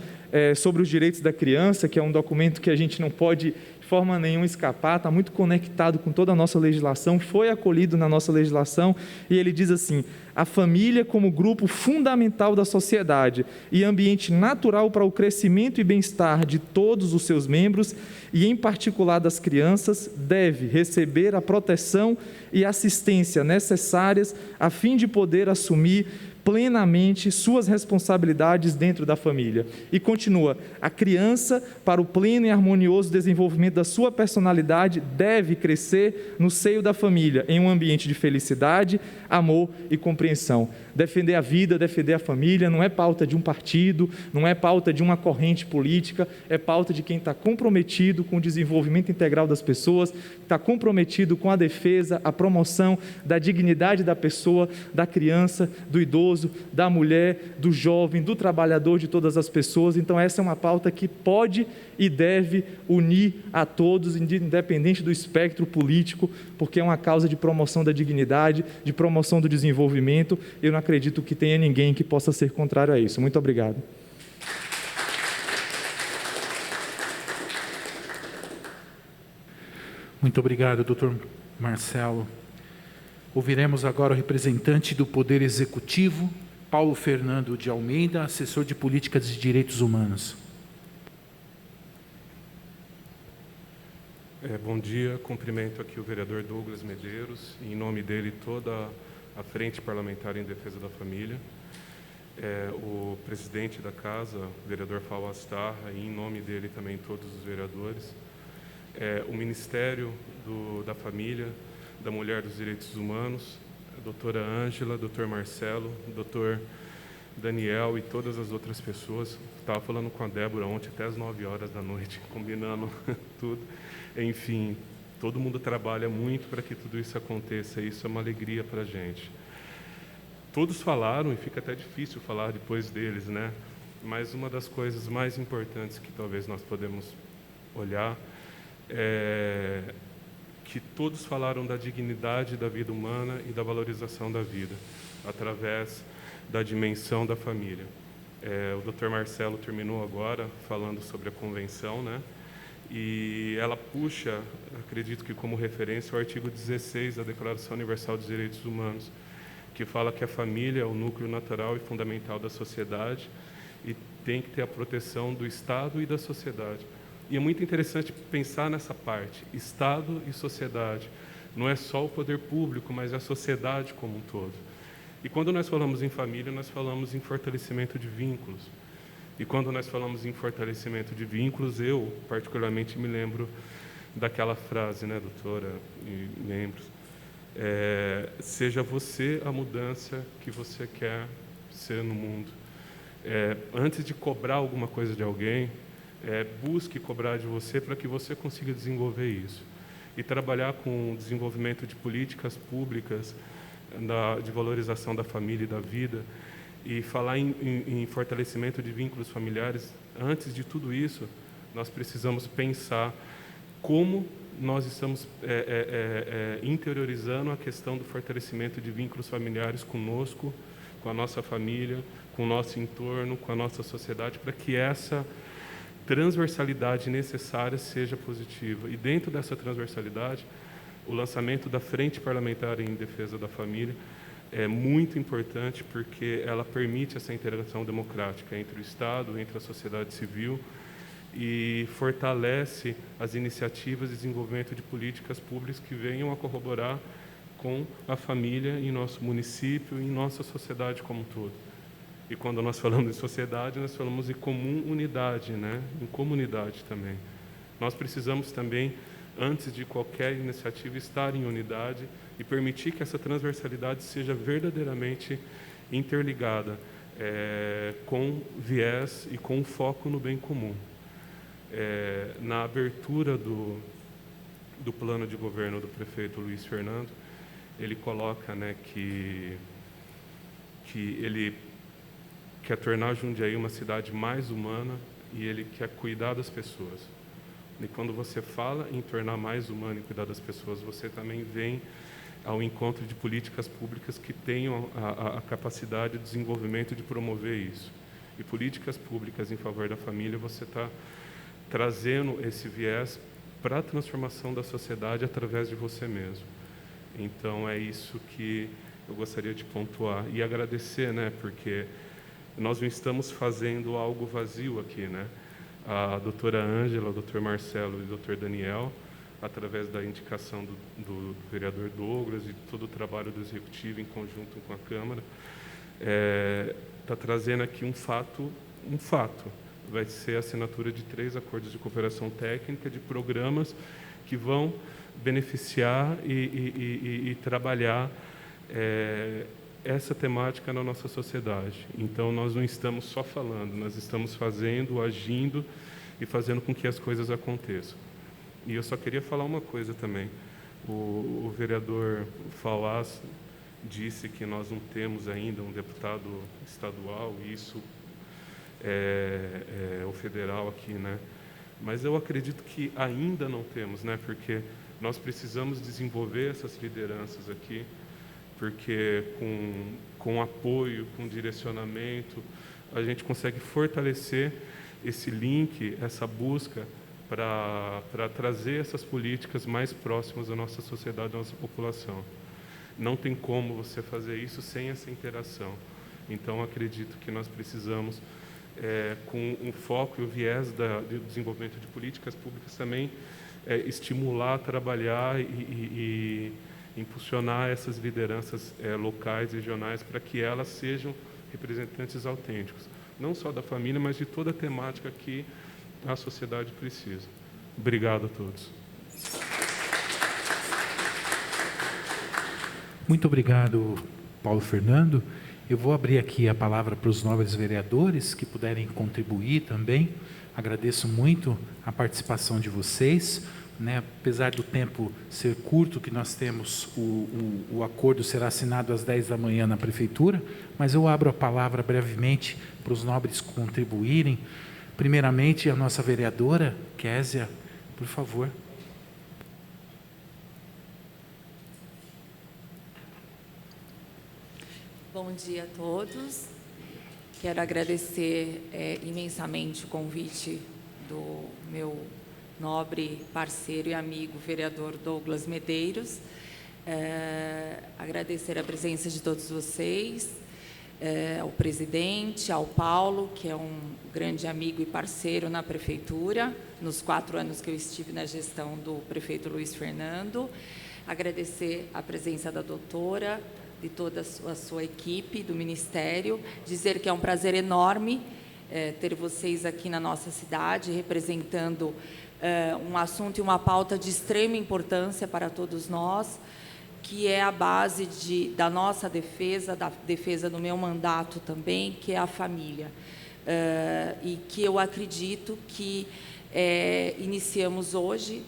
sobre os Direitos da Criança, que é um documento que a gente não pode de forma nenhuma escapar, está muito conectado com toda a nossa legislação, foi acolhido na nossa legislação, e ele diz assim: a família como grupo fundamental da sociedade e ambiente natural para o crescimento e bem-estar de todos os seus membros, e em particular das crianças, deve receber a proteção e assistência necessárias a fim de poder assumir plenamente suas responsabilidades dentro da família. E continua: a criança, para o pleno e harmonioso desenvolvimento da sua personalidade, deve crescer no seio da família, em um ambiente de felicidade, amor e compreensão. Defender a vida, defender a família, não é pauta de um partido, não é pauta de uma corrente política, é pauta de quem está comprometido com o desenvolvimento integral das pessoas, está comprometido com a defesa, a promoção da dignidade da pessoa, da criança, do idoso, da mulher, do jovem, do trabalhador, de todas as pessoas. Então essa é uma pauta que pode e deve unir a todos, independente do espectro político, porque é uma causa de promoção da dignidade, de promoção do desenvolvimento. Eu não acredito que tenha ninguém que possa ser contrário a isso. Muito obrigado. Muito obrigado, doutor Marcelo. Ouviremos agora o representante do Poder Executivo, Paulo Fernando de Almeida, assessor de Políticas de Direitos Humanos. Bom dia, cumprimento aqui o vereador Douglas Medeiros, e em nome dele toda a Frente Parlamentar em Defesa da Família, o presidente da casa, o vereador Fausto Astarra, e em nome dele também todos os vereadores, o Ministério da Família, da Mulher, dos Direitos Humanos, a doutora Ângela, doutor Marcelo, doutor Daniel e todas as outras pessoas. Estava falando com a Débora ontem até as 9 horas da noite, combinando tudo. Enfim, todo mundo trabalha muito para que tudo isso aconteça, e isso é uma alegria para a gente. Todos falaram, e fica até difícil falar depois deles, né? Mas uma das coisas mais importantes que talvez nós podemos olhar é que todos falaram da dignidade da vida humana e da valorização da vida, através da dimensão da família. O Dr. Marcelo terminou agora falando sobre a convenção, né? E ela puxa, acredito que como referência, o artigo 16 da Declaração Universal dos Direitos Humanos, que fala que a família é o núcleo natural e fundamental da sociedade e tem que ter a proteção do Estado e da sociedade. E é muito interessante pensar nessa parte, Estado e sociedade. Não é só o poder público, mas a sociedade como um todo. E quando nós falamos em família, nós falamos em fortalecimento de vínculos. E quando nós falamos em fortalecimento de vínculos, eu particularmente me lembro daquela frase, né, doutora e membros, seja você a mudança que você quer ser no mundo. Antes de cobrar alguma coisa de alguém, busque cobrar de você para que você consiga desenvolver isso. E trabalhar com o desenvolvimento de políticas públicas, de valorização da família e da vida, e falar em fortalecimento de vínculos familiares. Antes de tudo isso, nós precisamos pensar como nós estamos interiorizando a questão do fortalecimento de vínculos familiares conosco, com a nossa família, com o nosso entorno, com a nossa sociedade, para que essa transversalidade necessária seja positiva. E dentro dessa transversalidade, o lançamento da Frente Parlamentar em Defesa da Família é muito importante porque ela permite essa interação democrática entre o Estado, entre a sociedade civil e fortalece as iniciativas de desenvolvimento de políticas públicas que venham a corroborar com a família em nosso município e em nossa sociedade como um todo. E quando nós falamos em sociedade, nós falamos em comum unidade, né? Em comunidade também. Nós precisamos também, antes de qualquer iniciativa, estar em unidade e permitir que essa transversalidade seja verdadeiramente interligada, com viés e com foco no bem comum. Na abertura do plano de governo do prefeito Luiz Fernando, ele coloca, né, que ele quer tornar Jundiaí uma cidade mais humana e ele quer cuidar das pessoas. E quando você fala em tornar mais humano e cuidar das pessoas, você também vem ao encontro de políticas públicas que tenham a capacidade de desenvolvimento de promover isso. E políticas públicas em favor da família, você está trazendo esse viés para a transformação da sociedade através de você mesmo. Então, é isso que eu gostaria de pontuar. E agradecer, né, porque nós não estamos fazendo algo vazio aqui, né? A doutora Ângela, o doutor Marcelo e o doutor Daniel, através da indicação do vereador Douglas e todo o trabalho do Executivo em conjunto com a Câmara, está trazendo aqui um fato. Vai ser a assinatura de 3 acordos de cooperação técnica de programas que vão beneficiar e trabalhar essa temática na nossa sociedade. Então, nós não estamos só falando, nós estamos fazendo, agindo e fazendo com que as coisas aconteçam. E eu só queria falar uma coisa também. O vereador Fauás disse que nós não temos ainda um deputado estadual, e isso é o federal aqui, né? Mas eu acredito que ainda não temos, né? Porque nós precisamos desenvolver essas lideranças aqui, porque com apoio, com direcionamento, a gente consegue fortalecer esse link, essa busca para trazer essas políticas mais próximas da nossa sociedade, da nossa população. Não tem como você fazer isso sem essa interação. Então, acredito que nós precisamos, com o foco e o viés do desenvolvimento de políticas públicas também, estimular, trabalhar e impulsionar essas lideranças locais, regionais, para que elas sejam representantes autênticos, não só da família, mas de toda a temática que a sociedade precisa. Obrigado a todos. Muito obrigado, Paulo Fernando. Eu vou abrir aqui a palavra para os nobres vereadores que puderem contribuir também. Agradeço muito a participação de vocês, né? Apesar do tempo ser curto que nós temos, o acordo será assinado às 10 da manhã na Prefeitura, mas eu abro a palavra brevemente para os nobres contribuírem. Primeiramente, a nossa vereadora, Késia, por favor. Bom dia a todos. Quero agradecer imensamente o convite do meu nobre parceiro e amigo, vereador Douglas Medeiros. Agradecer a presença de todos vocês, ao presidente, ao Paulo, que é um grande amigo e parceiro na Prefeitura, nos 4 anos que eu estive na gestão do prefeito Luiz Fernando. Agradecer a presença da doutora, de toda a sua equipe, do Ministério, dizer que é um prazer enorme ter vocês aqui na nossa cidade, representando um assunto e uma pauta de extrema importância para todos nós, que é a base da nossa defesa, da defesa do meu mandato também, que é a família. E que eu acredito que iniciamos hoje,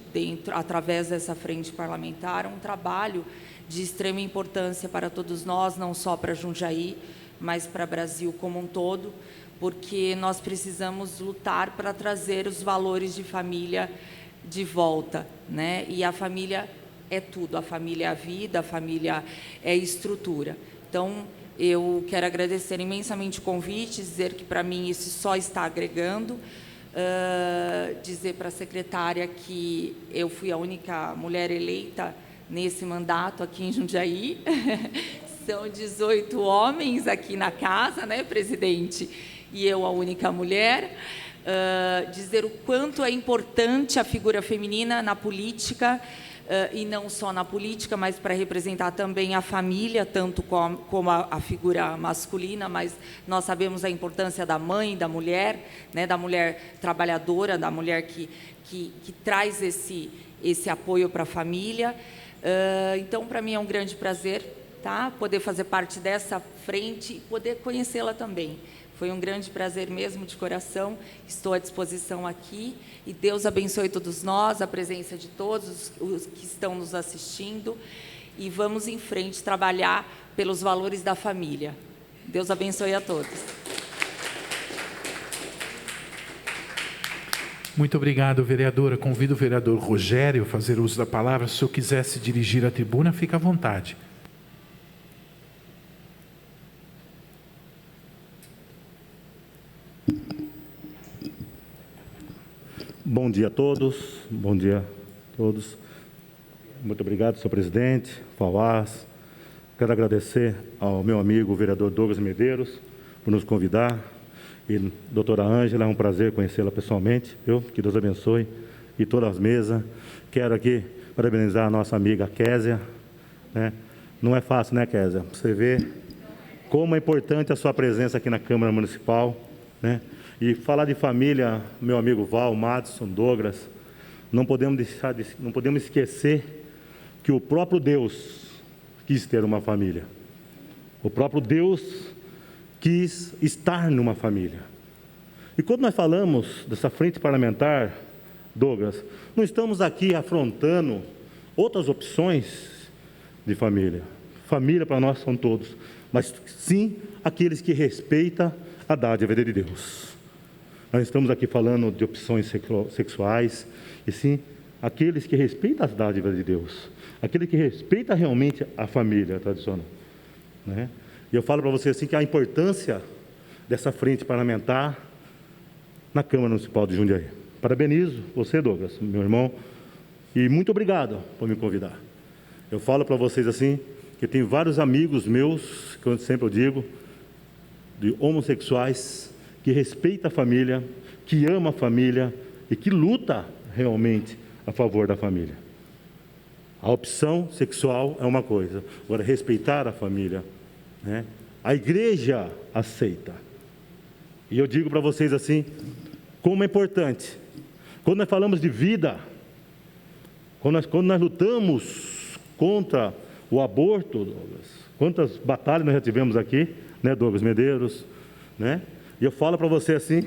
através dessa frente parlamentar, um trabalho de extrema importância para todos nós, não só para Jundiaí, mas para o Brasil como um todo, porque nós precisamos lutar para trazer os valores de família de volta, né? E a família é tudo, a família é a vida, a família é a estrutura. Então, eu quero agradecer imensamente o convite, dizer que para mim isso só está agregando, dizer para a secretária que eu fui a única mulher eleita nesse mandato aqui em Jundiaí, São 18 homens aqui na casa, né, presidente? E eu, a única mulher. Dizer o quanto é importante a figura feminina na política, e não só na política, mas para representar também a família, tanto como a figura masculina, mas nós sabemos a importância da mãe, da mulher, né, da mulher trabalhadora, da mulher que traz esse apoio para a família. Então, para mim é um grande prazer, tá, poder fazer parte dessa frente e poder conhecê-la também. Foi um grande prazer mesmo, de coração. Estou à disposição aqui. E Deus abençoe todos nós, a presença de todos os que estão nos assistindo. E vamos em frente trabalhar pelos valores da família. Deus abençoe a todos. Muito obrigado, vereadora. Convido o vereador Rogério a fazer uso da palavra. Se o senhor quiser se dirigir à tribuna, fica à vontade. Bom dia a todos, bom dia a todos. Muito obrigado, senhor presidente, Fauás. Quero agradecer ao meu amigo, o vereador Douglas Medeiros, por nos convidar. E doutora Ângela, é um prazer conhecê-la pessoalmente, viu? Que Deus abençoe. E todas as mesas. Quero aqui parabenizar a nossa amiga Késia, né? Não é fácil, né, Késia? Você vê como é importante a sua presença aqui na Câmara Municipal, né? E falar de família, meu amigo Val, Madison, Douglas, não podemos esquecer que o próprio Deus quis ter uma família. O próprio Deus quis estar numa família. E quando nós falamos dessa frente parlamentar, Douglas, não estamos aqui afrontando outras opções de família. Família para nós são todos, mas sim aqueles que respeitam a dádiva de Deus. Nós estamos aqui falando de opções sexuais, e sim, aqueles que respeitam as dádivas de Deus, aquele que respeita realmente a família tradicional, né? E eu falo para você assim que a importância dessa frente parlamentar na Câmara Municipal de Jundiaí. Parabenizo você, Douglas, meu irmão, e muito obrigado por me convidar. Eu falo para vocês assim, que tem vários amigos meus, que eu sempre digo, de homossexuais, que respeita a família, que ama a família e que luta realmente a favor da família. A opção sexual é uma coisa, agora respeitar a família, né? A igreja aceita. E eu digo para vocês assim, como é importante, quando nós falamos de vida, quando nós lutamos contra o aborto, Douglas, quantas batalhas nós já tivemos aqui, né, Douglas Medeiros, né? E eu falo para você assim,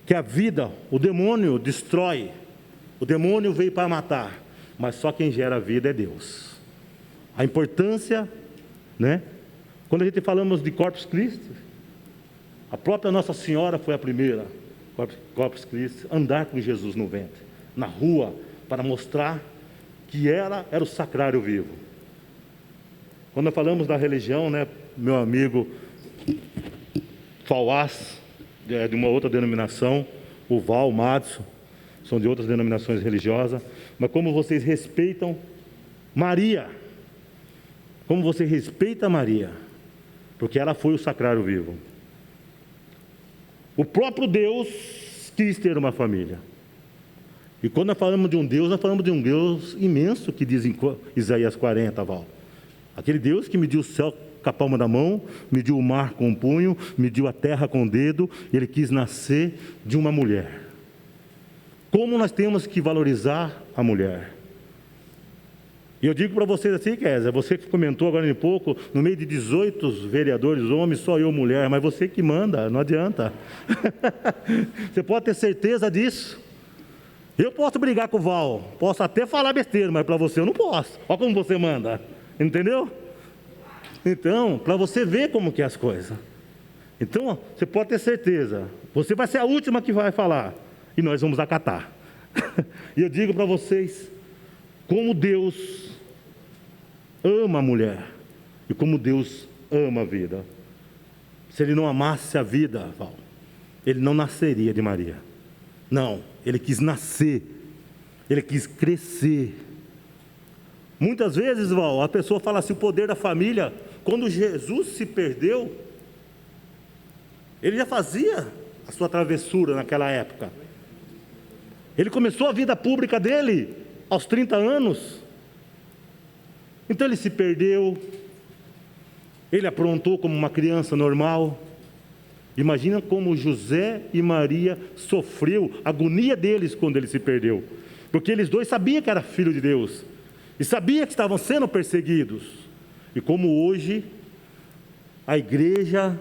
que a vida, o demônio destrói, o demônio veio para matar, mas só quem gera a vida é Deus. A importância, né? Quando a gente falamos de Corpus Christi, a própria Nossa Senhora foi a primeira, Corpus Christi, andar com Jesus no ventre, na rua, para mostrar que ela era o sacrário vivo. Quando nós falamos da religião, né, meu amigo Fauás, de uma outra denominação, o Val, o Madison, são de outras denominações religiosas, mas como vocês respeitam Maria, como você respeita Maria, porque ela foi o sacrário vivo. O próprio Deus quis ter uma família. E quando nós falamos de um Deus, nós falamos de um Deus imenso, que diz em Isaías 40, Val. Aquele Deus que mediu o céu com a palma da mão, mediu o mar com um punho, mediu a terra com o dedo, ele quis nascer de uma mulher. Como nós temos que valorizar a mulher? E eu digo para vocês assim, Kézia, você que comentou agora em pouco, no meio de 18 vereadores homens, só eu mulher, mas você que manda, não adianta. Você pode ter certeza disso. Eu posso brigar com o Val, posso até falar besteira, mas para você eu não posso. Olha como você manda, entendeu? Então, para você ver como que é as coisas. Então, você pode ter certeza, você vai ser a última que vai falar, e nós vamos acatar. E eu digo para vocês, como Deus ama a mulher, e como Deus ama a vida. Se Ele não amasse a vida, Val, Ele não nasceria de Maria. Não, Ele quis nascer, Ele quis crescer. Muitas vezes, Val, a pessoa fala assim, o poder da família, quando Jesus se perdeu, ele já fazia a sua travessura naquela época. Ele começou a vida pública dele aos 30 anos. Então ele se perdeu, ele aprontou como uma criança normal. Imagina como José e Maria sofreu, a agonia deles quando ele se perdeu. Porque eles dois sabiam que era filho de Deus. E sabiam que estavam sendo perseguidos. E como hoje, a igreja,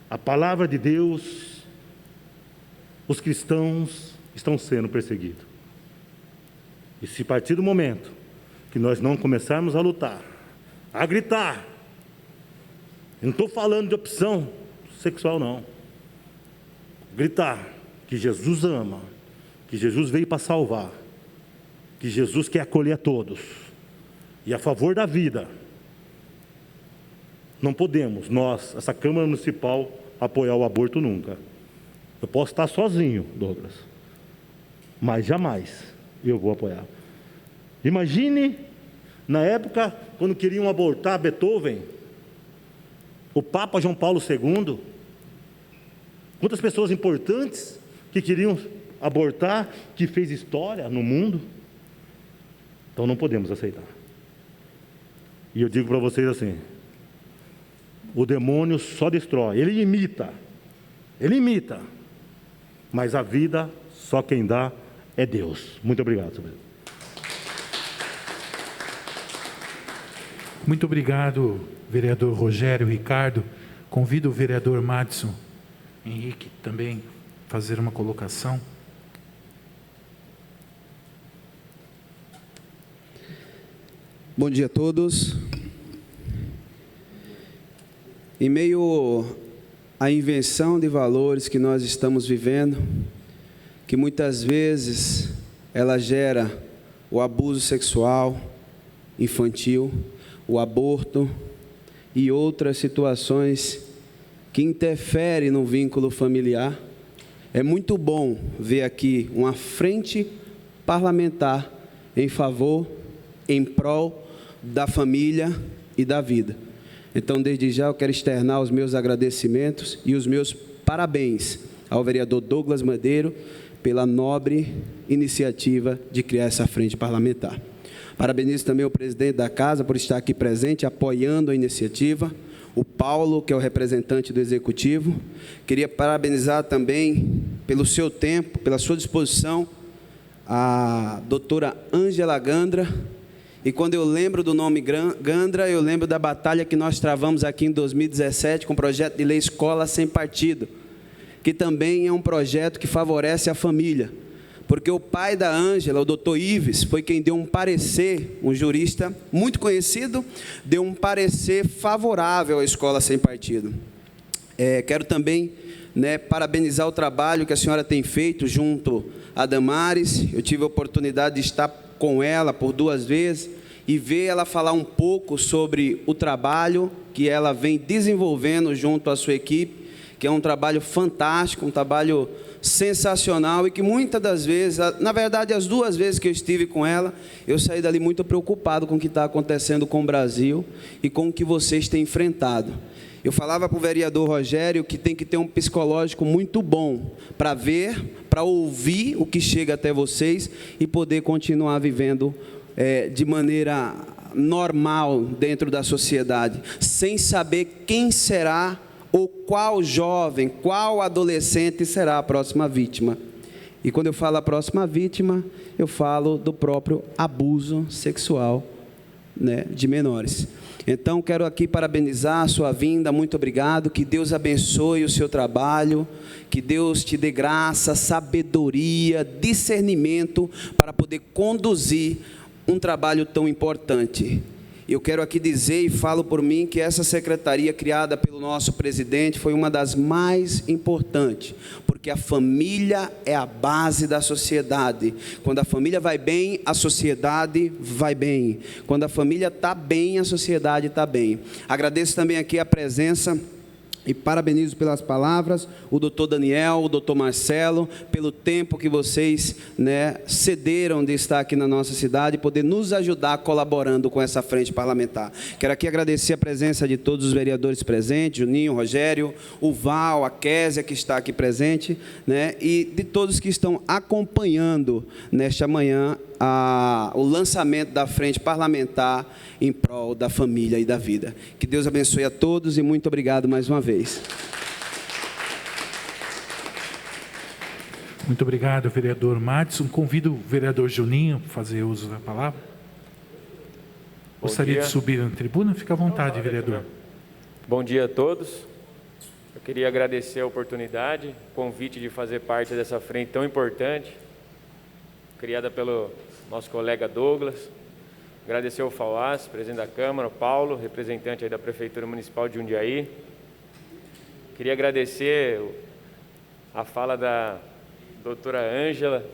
a palavra de Deus, os cristãos estão sendo perseguidos. E se a partir do momento que nós não começarmos a lutar, a gritar, eu não estou falando de opção sexual não, gritar que Jesus ama, que Jesus veio para salvar, que Jesus quer acolher a todos, e a favor da vida, não podemos, nós, essa Câmara Municipal, apoiar o aborto nunca. Eu posso estar sozinho, Douglas, mas jamais eu vou apoiar. Imagine, na época, quando queriam abortar Beethoven, o Papa João Paulo II, quantas pessoas importantes que queriam abortar, que fez história no mundo. Então não podemos aceitar. E eu digo para vocês assim, o demônio só destrói, ele imita, mas a vida só quem dá é Deus. Muito obrigado, senhor. Muito obrigado, vereador Rogério Ricardo. Convido o vereador Madison Henrique também a fazer uma colocação. Bom dia a todos. Em meio à invenção de valores que nós estamos vivendo, que muitas vezes ela gera o abuso sexual infantil, o aborto e outras situações que interferem no vínculo familiar, é muito bom ver aqui uma frente parlamentar em favor, em prol da família e da vida. Então, desde já, eu quero externar os meus agradecimentos e os meus parabéns ao vereador Douglas Madeiro pela nobre iniciativa de criar essa frente parlamentar. Parabenizo também o presidente da casa por estar aqui presente, apoiando a iniciativa, o Paulo, que é o representante do Executivo. Queria parabenizar também pelo seu tempo, pela sua disposição, a doutora Ângela Gandra. E quando eu lembro do nome Gandra, eu lembro da batalha que nós travamos aqui em 2017 com o projeto de lei Escola Sem Partido, que também é um projeto que favorece a família. Porque o pai da Ângela, o doutor Ives, foi quem deu um parecer, um jurista muito conhecido, deu um parecer favorável à Escola Sem Partido. Quero também parabenizar o trabalho que a senhora tem feito junto a Damares. Eu tive a oportunidade de estar com ela por 2 vezes e ver ela falar um pouco sobre o trabalho que ela vem desenvolvendo junto à sua equipe, que é um trabalho fantástico, um trabalho sensacional, e que muitas das vezes, na verdade as 2 vezes que eu estive com ela, eu saí dali muito preocupado com o que está acontecendo com o Brasil e com o que vocês têm enfrentado. Eu falava para o vereador Rogério que tem que ter um psicológico muito bom para ver, para ouvir o que chega até vocês e poder continuar vivendo de maneira normal dentro da sociedade, sem saber quem será ou qual jovem, qual adolescente será a próxima vítima. E quando eu falo a próxima vítima, eu falo do próprio abuso sexual, de menores. Então, quero aqui parabenizar a sua vinda, muito obrigado, que Deus abençoe o seu trabalho, que Deus te dê graça, sabedoria, discernimento para poder conduzir um trabalho tão importante. Eu quero aqui dizer e falo por mim que essa secretaria criada pelo nosso presidente foi uma das mais importantes, porque a família é a base da sociedade. Quando a família vai bem, a sociedade vai bem. Quando a família está bem, a sociedade está bem. Agradeço também aqui a presença E parabenizo pelas palavras o doutor Daniel, o doutor Marcelo, pelo tempo que vocês, cederam de estar aqui na nossa cidade e poder nos ajudar colaborando com essa frente parlamentar. Quero aqui agradecer a presença de todos os vereadores presentes, Juninho, Rogério, o Val, a Késia, que está aqui presente, e de todos que estão acompanhando nesta manhã o lançamento da frente parlamentar em prol da família e da vida. Que Deus abençoe a todos e muito obrigado mais uma vez. Muito obrigado, vereador Madison. Convido o vereador Juninho a fazer uso da palavra. Gostaria de subir na tribuna? Fica à vontade, vereador. Bom dia a todos. Eu queria agradecer a oportunidade, o convite de fazer parte dessa frente tão importante, criada pelo nosso colega Douglas. Agradecer ao Fauás, presidente da Câmara, o Paulo, representante aí da Prefeitura Municipal de Jundiaí. Queria agradecer a fala da doutora Ângela,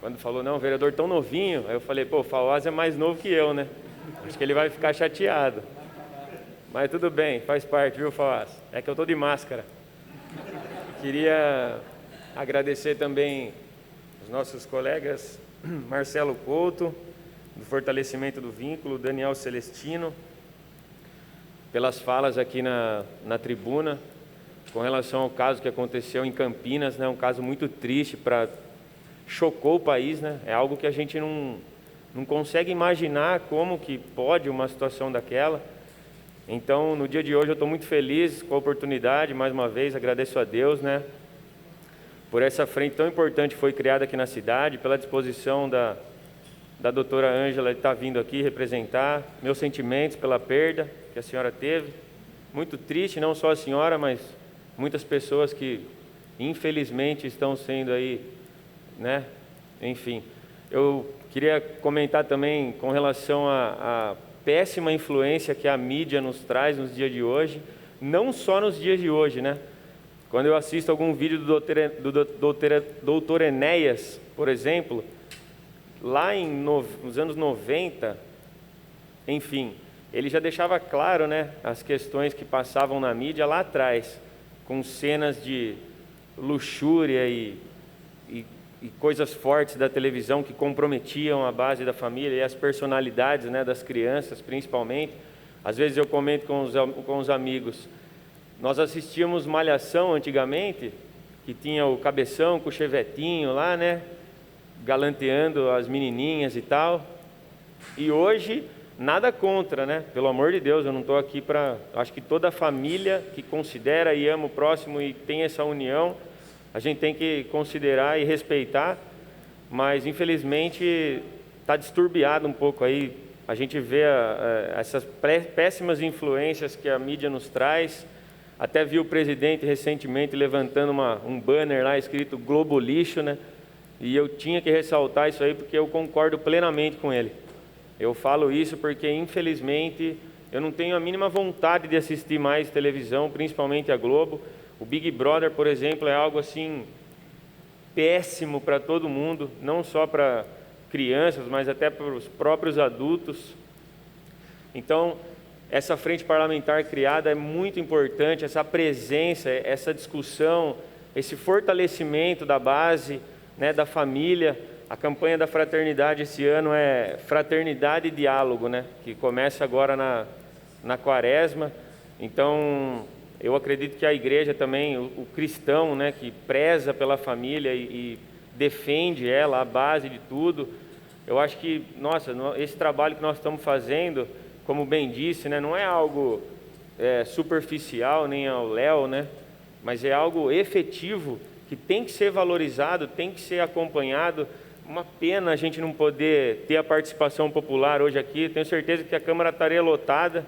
quando falou, não, vereador tão novinho. Aí eu falei, pô, o Fauás é mais novo que eu, né? Acho que ele vai ficar chateado. Mas tudo bem, faz parte, viu, Fauás? É que eu estou de máscara. Queria agradecer também os nossos colegas Marcelo Couto, do fortalecimento do vínculo, Daniel Celestino, pelas falas aqui na tribuna, com relação ao caso que aconteceu em Campinas, um caso muito triste, chocou o país, é algo que a gente não consegue imaginar como que pode uma situação daquela. Então, no dia de hoje, eu estou muito feliz com a oportunidade, mais uma vez, agradeço a Deus, por essa frente tão importante que foi criada aqui na cidade, pela disposição da doutora Ângela de estar vindo aqui representar, meus sentimentos pela perda que a senhora teve, muito triste, não só a senhora, mas muitas pessoas que, infelizmente, estão sendo aí, enfim. Eu queria comentar também com relação à péssima influência que a mídia nos traz nos dias de hoje, não só nos dias de hoje, Quando eu assisto algum vídeo do doutor Enéas, por exemplo, lá nos anos 90, enfim, ele já deixava claro, as questões que passavam na mídia lá atrás, com cenas de luxúria e coisas fortes da televisão que comprometiam a base da família e as personalidades, das crianças, principalmente. Às vezes eu comento com os amigos, nós assistíamos Malhação antigamente, que tinha o Cabeção com o Chevetinho lá, galanteando as menininhas e tal. E hoje, nada contra, pelo amor de Deus, eu não estou aqui para... Acho que toda família que considera e ama o próximo e tem essa união, a gente tem que considerar e respeitar, mas infelizmente está disturbiado um pouco aí. A gente vê essas péssimas influências que a mídia nos traz. Até vi o presidente recentemente levantando um banner lá escrito Globo Lixo, E eu tinha que ressaltar isso aí porque eu concordo plenamente com ele. Eu falo isso porque, infelizmente, eu não tenho a mínima vontade de assistir mais televisão, principalmente a Globo. O Big Brother, por exemplo, é algo assim péssimo para todo mundo, não só para crianças, mas até para os próprios adultos. Então, essa frente parlamentar criada é muito importante, essa presença, essa discussão, esse fortalecimento da base, da família. A campanha da fraternidade esse ano é Fraternidade e Diálogo, que começa agora na Quaresma. Então, eu acredito que a igreja também, o cristão, que preza pela família e defende ela, a base de tudo. Eu acho que, nossa, esse trabalho que nós estamos fazendo, como bem disse, não é algo superficial, nem ao léu, mas é algo efetivo, que tem que ser valorizado, tem que ser acompanhado. Uma pena a gente não poder ter a participação popular hoje aqui. Tenho certeza que a Câmara estaria lotada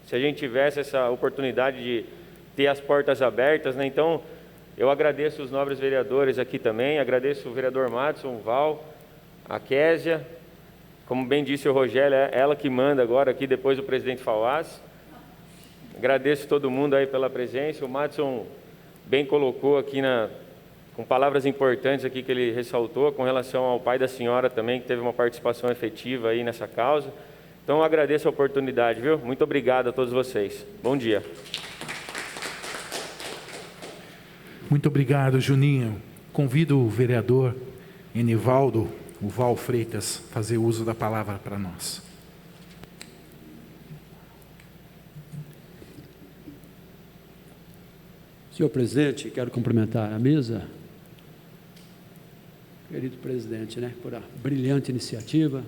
se a gente tivesse essa oportunidade de ter as portas abertas, Então, eu agradeço os nobres vereadores aqui também, agradeço o vereador Madison, o Val, a Késia, como bem disse o Rogério, é ela que manda agora aqui, depois do presidente Fauás. Agradeço todo mundo aí pela presença. O Madison bem colocou aqui com palavras importantes aqui que ele ressaltou, com relação ao pai da senhora também, que teve uma participação efetiva aí nessa causa. Então, eu agradeço a oportunidade, viu? Muito obrigado a todos vocês. Bom dia. Muito obrigado, Juninho. Convido o vereador Enivaldo, o Val Freitas, a fazer uso da palavra para nós. Senhor presidente, quero cumprimentar a mesa, querido presidente, por a brilhante iniciativa,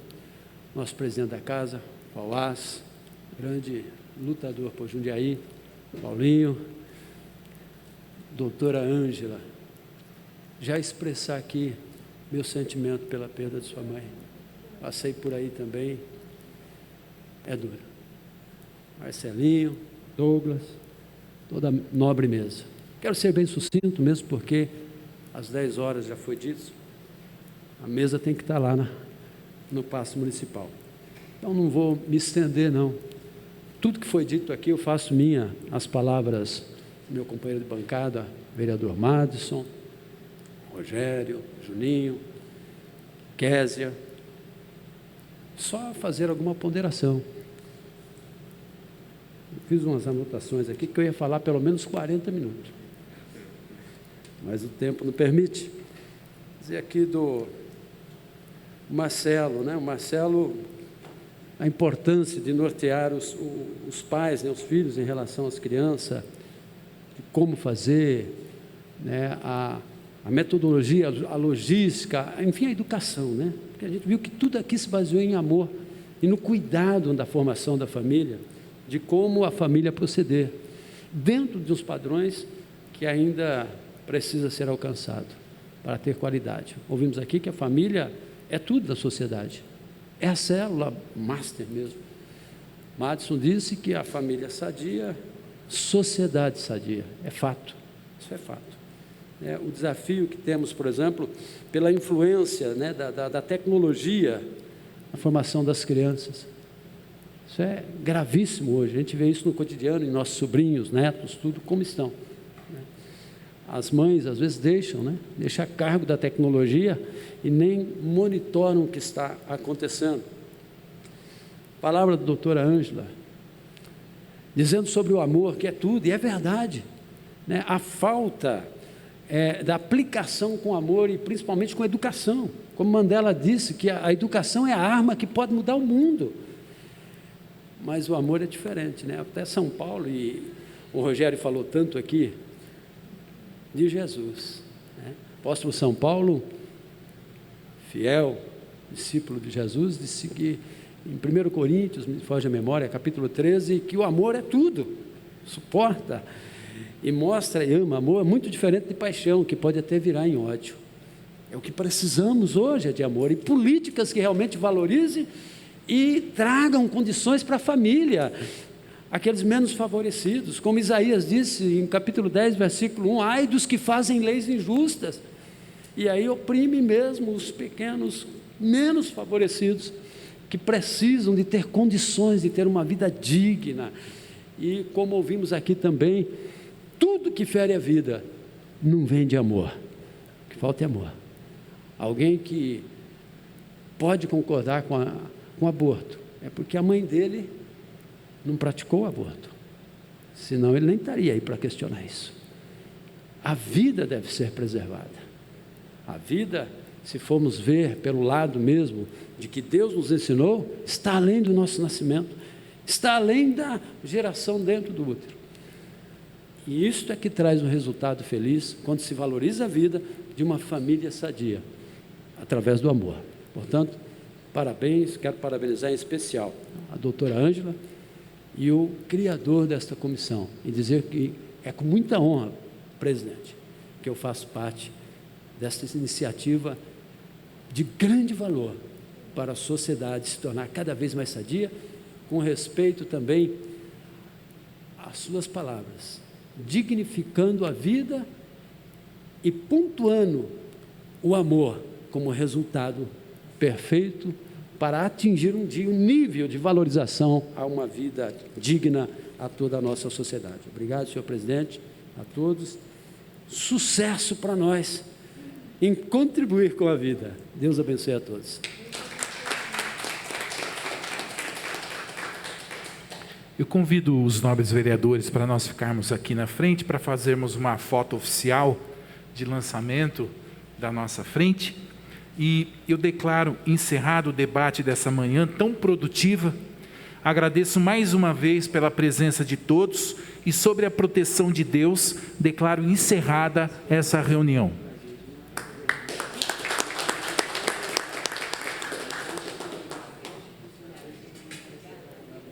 nosso presidente da casa, Fauás, grande lutador por Jundiaí, Paulinho, doutora Ângela, já expressar aqui meu sentimento pela perda de sua mãe. Passei por aí também, é duro. Marcelinho, Douglas, toda a nobre mesa. Quero ser bem sucinto, mesmo porque às 10 horas já foi dito, a mesa tem que estar lá no Paço Municipal. Então não vou me estender, não. Tudo que foi dito aqui eu faço minha, as palavras do meu companheiro de bancada, vereador Madison, Rogério, Juninho, Késia. Só fazer alguma ponderação. Eu fiz umas anotações aqui que eu ia falar pelo menos 40 minutos. Mas o tempo não permite. Dizer aqui do Marcelo, O Marcelo, a importância de nortear os pais, os filhos em relação às crianças, de como fazer, a metodologia, a logística, enfim, a educação, Porque a gente viu que tudo aqui se baseou em amor e no cuidado da formação da família, de como a família proceder, dentro de uns padrões que ainda precisa ser alcançado para ter qualidade. Ouvimos aqui que a família é tudo da sociedade, é a célula master mesmo. Madison disse que a família sadia, sociedade sadia, é fato, isso é fato. O desafio que temos, por exemplo, pela influência da tecnologia na formação das crianças, isso é gravíssimo hoje, a gente vê isso no cotidiano, em nossos sobrinhos, netos, tudo como estão. As mães, às vezes, deixam a cargo da tecnologia e nem monitoram o que está acontecendo. Palavra da doutora Ângela, dizendo sobre o amor, que é tudo, e é verdade. A falta da aplicação com amor e principalmente com educação. Como Mandela disse, que a educação é a arma que pode mudar o mundo. Mas o amor é diferente, Até São Paulo, e o Rogério falou tanto aqui, de Jesus. Apóstolo São Paulo, fiel, discípulo de Jesus, disse que em 1 Coríntios, me foge a memória, capítulo 13, que o amor é tudo, suporta e mostra e ama. Amor é muito diferente de paixão, que pode até virar em ódio. É o que precisamos hoje, é de amor, e políticas que realmente valorizem e tragam condições para a família, aqueles menos favorecidos, como Isaías disse em capítulo 10, versículo 1, ai dos que fazem leis injustas, e aí oprime mesmo os pequenos, menos favorecidos, que precisam de ter condições de ter uma vida digna, e como ouvimos aqui também, tudo que fere a vida não vem de amor, o que falta é amor. Alguém que pode concordar com o aborto, é porque a mãe dele não praticou o aborto, senão ele nem estaria aí para questionar isso. A vida deve ser preservada. A vida, se formos ver pelo lado mesmo de que Deus nos ensinou, está além do nosso nascimento, está além da geração dentro do útero. E isto é que traz um resultado feliz quando se valoriza a vida de uma família sadia, através do amor. Portanto, parabéns, quero parabenizar em especial a doutora Ângela e o criador desta comissão, e dizer que é com muita honra, presidente, que eu faço parte desta iniciativa de grande valor para a sociedade se tornar cada vez mais sadia, com respeito também às suas palavras, dignificando a vida e pontuando o amor como resultado perfeito para atingir um dia um nível de valorização a uma vida digna a toda a nossa sociedade. Obrigado, senhor presidente, a todos. Sucesso para nós em contribuir com a vida. Deus abençoe a todos. Eu convido os nobres vereadores para nós ficarmos aqui na frente para fazermos uma foto oficial de lançamento da nossa frente. E eu declaro encerrado o debate dessa manhã tão produtiva. Agradeço mais uma vez pela presença de todos e, sobre a proteção de Deus, declaro encerrada essa reunião.